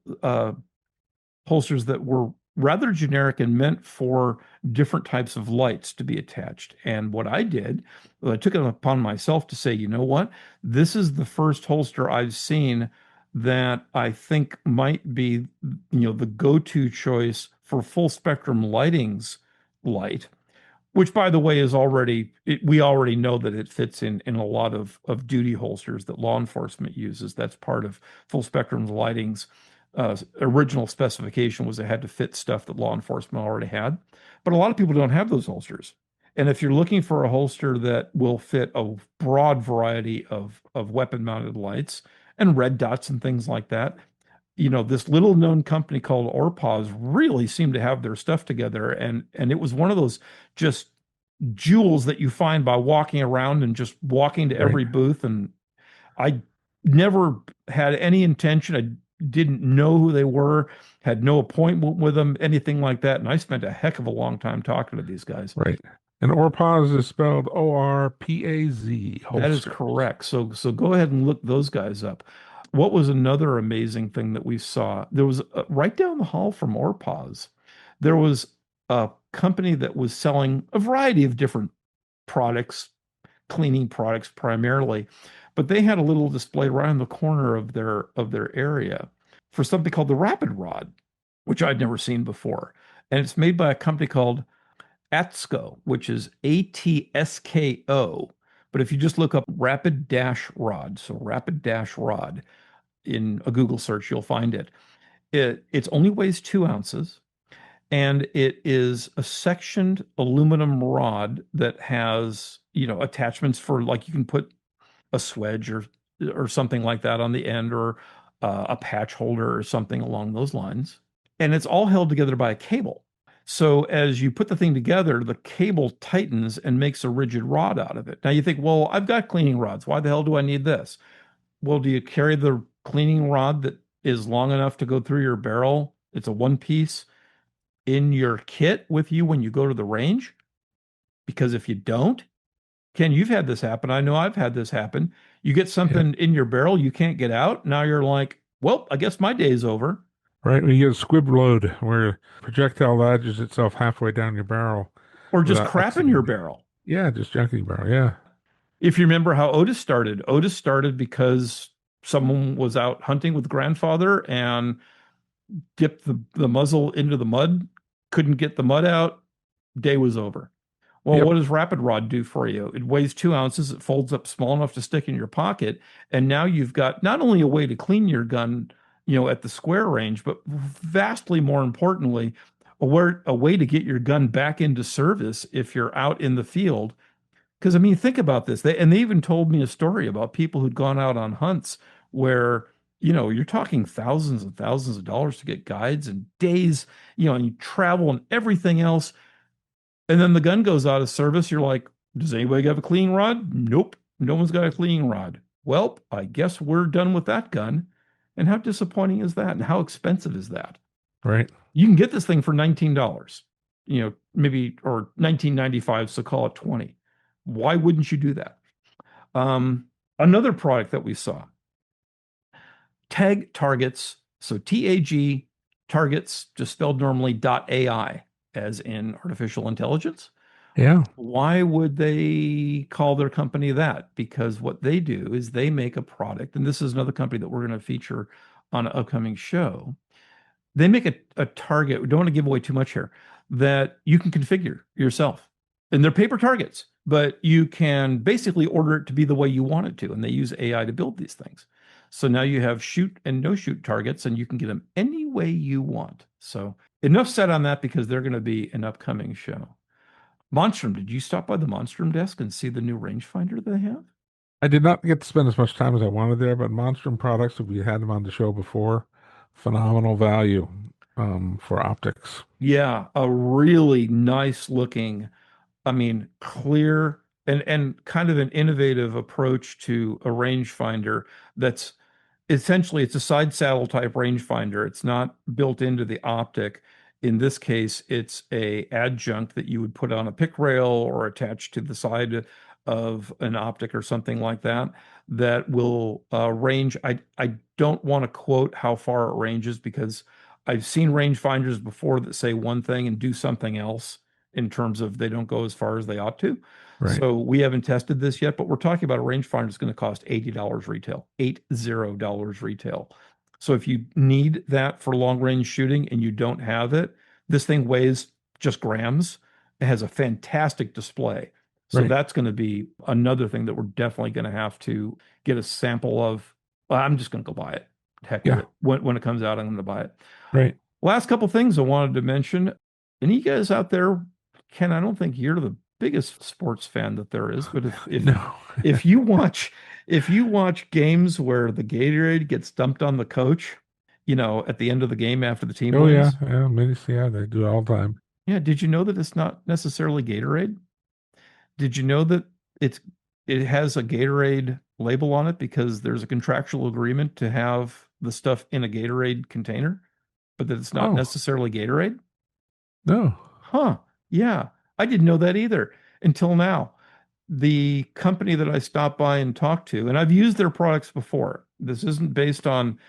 S1: holsters that were rather generic and meant for different types of lights to be attached. And what I did, well, I took it upon myself to say, you know what? This is the first holster I've seen that I think might be, the go-to choice for full spectrum lighting's light, which by the way is we already know that it fits in a lot of duty holsters that law enforcement uses. That's part of full spectrum lighting's original specification was it had to fit stuff that law enforcement already had. But a lot of people don't have those holsters. And if you're looking for a holster that will fit a broad variety of weapon mounted lights and red dots and things like that, this little known company called Orpaz really seemed to have their stuff together. And it was one of those just jewels that you find by walking around and just walking to
S2: right.
S1: every booth. And I never had any intention. I didn't know who they were, had no appointment with them, anything like that. And I spent a heck of a long time talking to these guys.
S2: Right. And Orpaz is spelled Orpaz,
S1: That is
S2: holster.
S1: correct. So go ahead and look those guys up. What was another amazing thing that we saw? There was right down the hall from Orpaz, there was a company that was selling a variety of different products, cleaning products primarily, but they had a little display right in the corner of their area for something called the Rapid Rod, which I'd never seen before. and it's made by a company called ATSCO, which is ATSKO. But if you just look up rapid dash rod, so rapid dash rod in a Google search, you'll find it. It only weighs 2 ounces, and it is a sectioned aluminum rod that has, attachments for, like, you can put a swedge or something like that on the end, or a patch holder or something along those lines. And it's all held together by a cable. So as you put the thing together, the cable tightens and makes a rigid rod out of it. Now you think, well, I've got cleaning rods. Why the hell do I need this? Well, do you carry the cleaning rod that is long enough to go through your barrel? It's a one piece in your kit with you when you go to the range? Because if you don't, Ken, you've had this happen. I know I've had this happen. You get
S2: Yeah.
S1: something in your barrel, you can't get out. Now you're like, well, I guess my day's over.
S2: Right. When you get a squib load where projectile lodges itself halfway down your barrel
S1: Or just
S2: without
S1: crap in your
S2: exiting.
S1: barrel.
S2: Yeah, just junking your barrel. Yeah.
S1: If you remember how Otis started because someone was out hunting with grandfather and dipped the muzzle into the mud, couldn't get the mud out, day was over. Well,
S2: Yep.
S1: what does Rapid Rod do for you? It weighs 2 ounces. It folds up small enough to stick in your pocket. And now you've got not only a way to clean your gun, at the square range, but vastly more importantly, a way to get your gun back into service if you're out in the field. Because I mean, think about this. They even told me a story about people who'd gone out on hunts where, you're talking thousands and thousands of dollars to get guides and days, and you travel and everything else. And then the gun goes out of service. You're like, does anybody have a cleaning rod? Nope. No one's got a cleaning rod. Well, I guess we're done with that gun. And how disappointing is that? And how expensive is that?
S2: Right.
S1: You can get this thing for $19, maybe, or 19.95, so call it 20. Why wouldn't you do that? Another product that we saw, Tag Targets. So TAG Targets, just spelled normally, .ai, as in artificial intelligence.
S2: Yeah.
S1: Why would they call their company that? Because what they do is they make a product, and this is another company that we're going to feature on an upcoming show. They make a target, we don't want to give away too much here, that you can configure yourself. And they're paper targets, but you can basically order it to be the way you want it to. And they use AI to build these things. So now you have shoot and no shoot targets, and you can get them any way you want. So enough said on that, because they're going to be an upcoming show. Monstrum, did you stop by the Monstrum desk and see the new rangefinder they have?
S2: I did not get to spend as much time as I wanted there, but Monstrum products, if we had them on the show before, phenomenal value for optics.
S1: Yeah, a really nice looking, I mean, clear and kind of an innovative approach to a rangefinder that's essentially, it's a side saddle type rangefinder. It's not built into the optic. In this case, it's a adjunct that you would put on a pick rail or attach to the side of an optic or something like that, that will range. I don't want to quote how far it ranges, because I've seen rangefinders before that say one thing and do something else, in terms of they don't go as far as they ought to.
S2: Right.
S1: So we haven't tested this yet, but we're talking about a rangefinder that's going to cost $80 retail, $80 retail. So if you need that for long range shooting and you don't have it, this thing weighs just grams. It has a fantastic display. So
S2: Right.
S1: that's going to be another thing that we're definitely going to have to get a sample of. Well, I'm just going to go buy it. Heck with
S2: Yeah.
S1: it. When it comes out, I'm going to buy it.
S2: Right.
S1: Last couple things I wanted to mention. Any of you guys out there, Ken, I don't think you're the biggest sports fan that there is, but
S2: No.
S1: if you watch games where the Gatorade gets dumped on the coach, at the end of the game after the team
S2: Oh yeah.
S1: wins.
S2: Yeah. Many, yeah, they do it all the time.
S1: Yeah, did you know that it's not necessarily Gatorade? Did you know that it has a Gatorade label on it because there's a contractual agreement to have the stuff in a Gatorade container, but that it's not
S2: Oh,
S1: necessarily Gatorade?
S2: no.
S1: Huh. Yeah. I didn't know that either until now. The company that I stopped by and talked to, and I've used their products before. This isn't based on,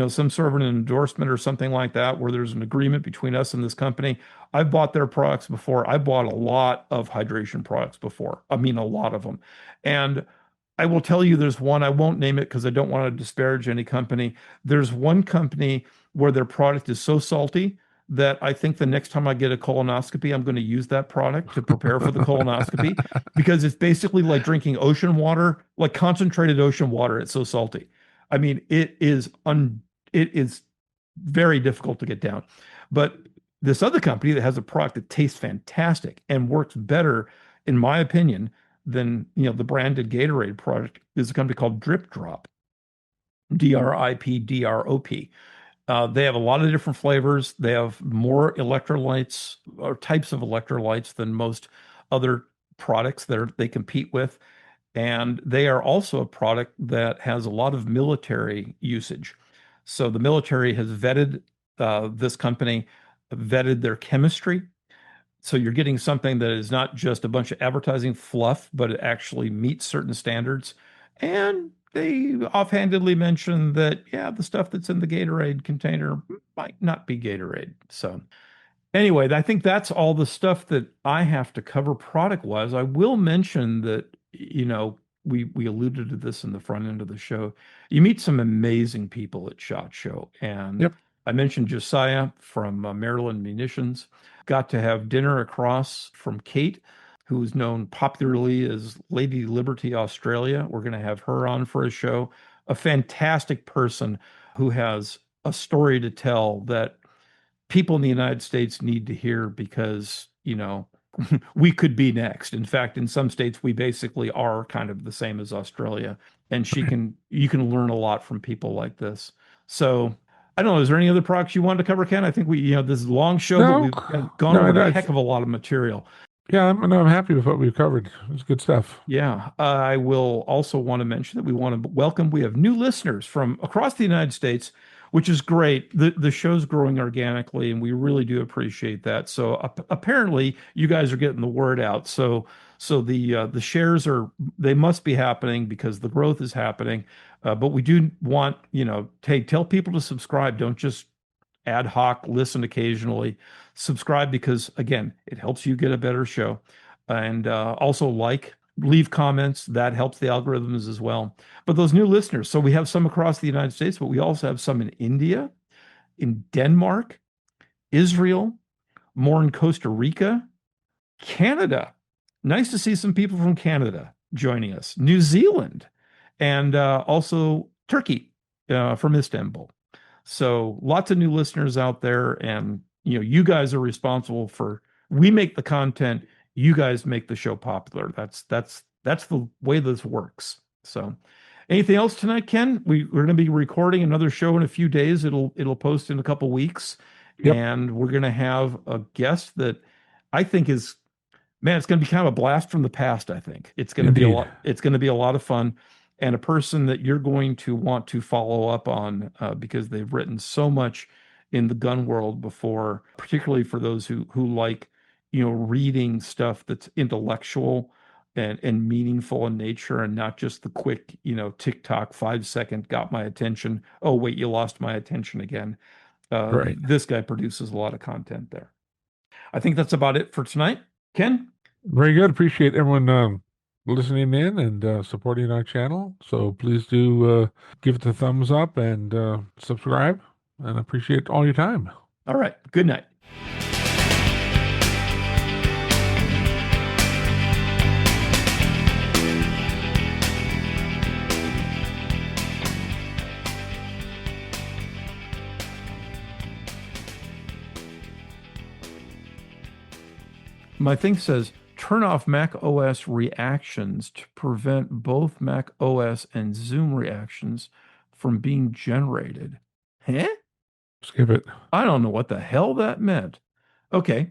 S1: some sort of an endorsement or something like that, where there's an agreement between us and this company. I've bought their products before. I bought a lot of hydration products before. I mean, a lot of them. And I will tell you, there's one, I won't name it because I don't want to disparage any company. There's one company where their product is so salty that I think the next time I get a colonoscopy, I'm going to use that product to prepare for the colonoscopy because it's basically like drinking ocean water, like concentrated ocean water. It's so salty. I mean, it is very difficult to get down. But this other company that has a product that tastes fantastic and works better, in my opinion, than the branded Gatorade product is a company called Drip Drop, DRIPDROP. They have a lot of different flavors. They have more electrolytes or types of electrolytes than most other products that they compete with. And they are also a product that has a lot of military usage. So the military has vetted this company, vetted their chemistry. So you're getting something that is not just a bunch of advertising fluff, but it actually meets certain standards. And they offhandedly mention that, yeah, the stuff that's in the Gatorade container might not be Gatorade. So anyway, I think that's all the stuff that I have to cover product wise. I will mention that, we alluded to this in the front end of the show. You meet some amazing people at SHOT Show. And
S2: Yep.
S1: I mentioned Josiah from Maryland Munitions. Got to have dinner across from Kate, who is known popularly as Lady Liberty Australia. We're going to have her on for a show. A fantastic person who has a story to tell that people in the United States need to hear because, we could be next. In fact, in some states, we basically are kind of the same as Australia. And you can learn a lot from people like this. So I don't know, is there any other products you wanted to cover, Ken? I think this is a long show, but
S2: No,
S1: we've gone
S2: no,
S1: over a heck of a lot of material.
S2: yeah, I'm happy with what we've covered. It's good stuff.
S1: Yeah, I will also want to mention that we have new listeners from across the United States, which is great. The show's growing organically, and we really do appreciate that. So apparently, you guys are getting the word out. So the shares they must be happening because the growth is happening. But we do want, hey, tell people to subscribe. Don't just ad hoc listen occasionally. Subscribe because again, it helps you get a better show. And also leave comments. That helps the algorithms as well. But those new listeners, so we have some across the United States, but we also have some in India, in Denmark, Israel, more in Costa Rica, Canada. Nice to see some people from Canada joining us. New Zealand, and also Turkey from Istanbul. So lots of new listeners out there, and you guys are responsible for. We make the content. You guys make the show popular. That's the way this works. So, anything else tonight, Ken? We're going to be recording another show in a few days. It'll post in a couple weeks,
S2: Yep.
S1: and we're going to have a guest that I think is, man, it's going to be kind of a blast from the past. I think it's going to be a
S2: Indeed.
S1: lot. It's going to be a lot of fun, and a person that you're going to want to follow up on because they've written so much in the gun world before, particularly for those who like, reading stuff that's intellectual and meaningful in nature and not just the quick, TikTok 5 second got my attention. Oh, wait, you lost my attention again.
S2: Right.
S1: This guy produces a lot of content there. I think that's about it for tonight. Ken?
S2: Very good. Appreciate everyone listening in and supporting our channel. So please do give it the thumbs up and subscribe. And appreciate all your time.
S1: All right. Good night. My thing says turn off Mac OS reactions to prevent both Mac OS and Zoom reactions from being generated. Huh?
S2: Skip it.
S1: I don't know what the hell that meant. Okay.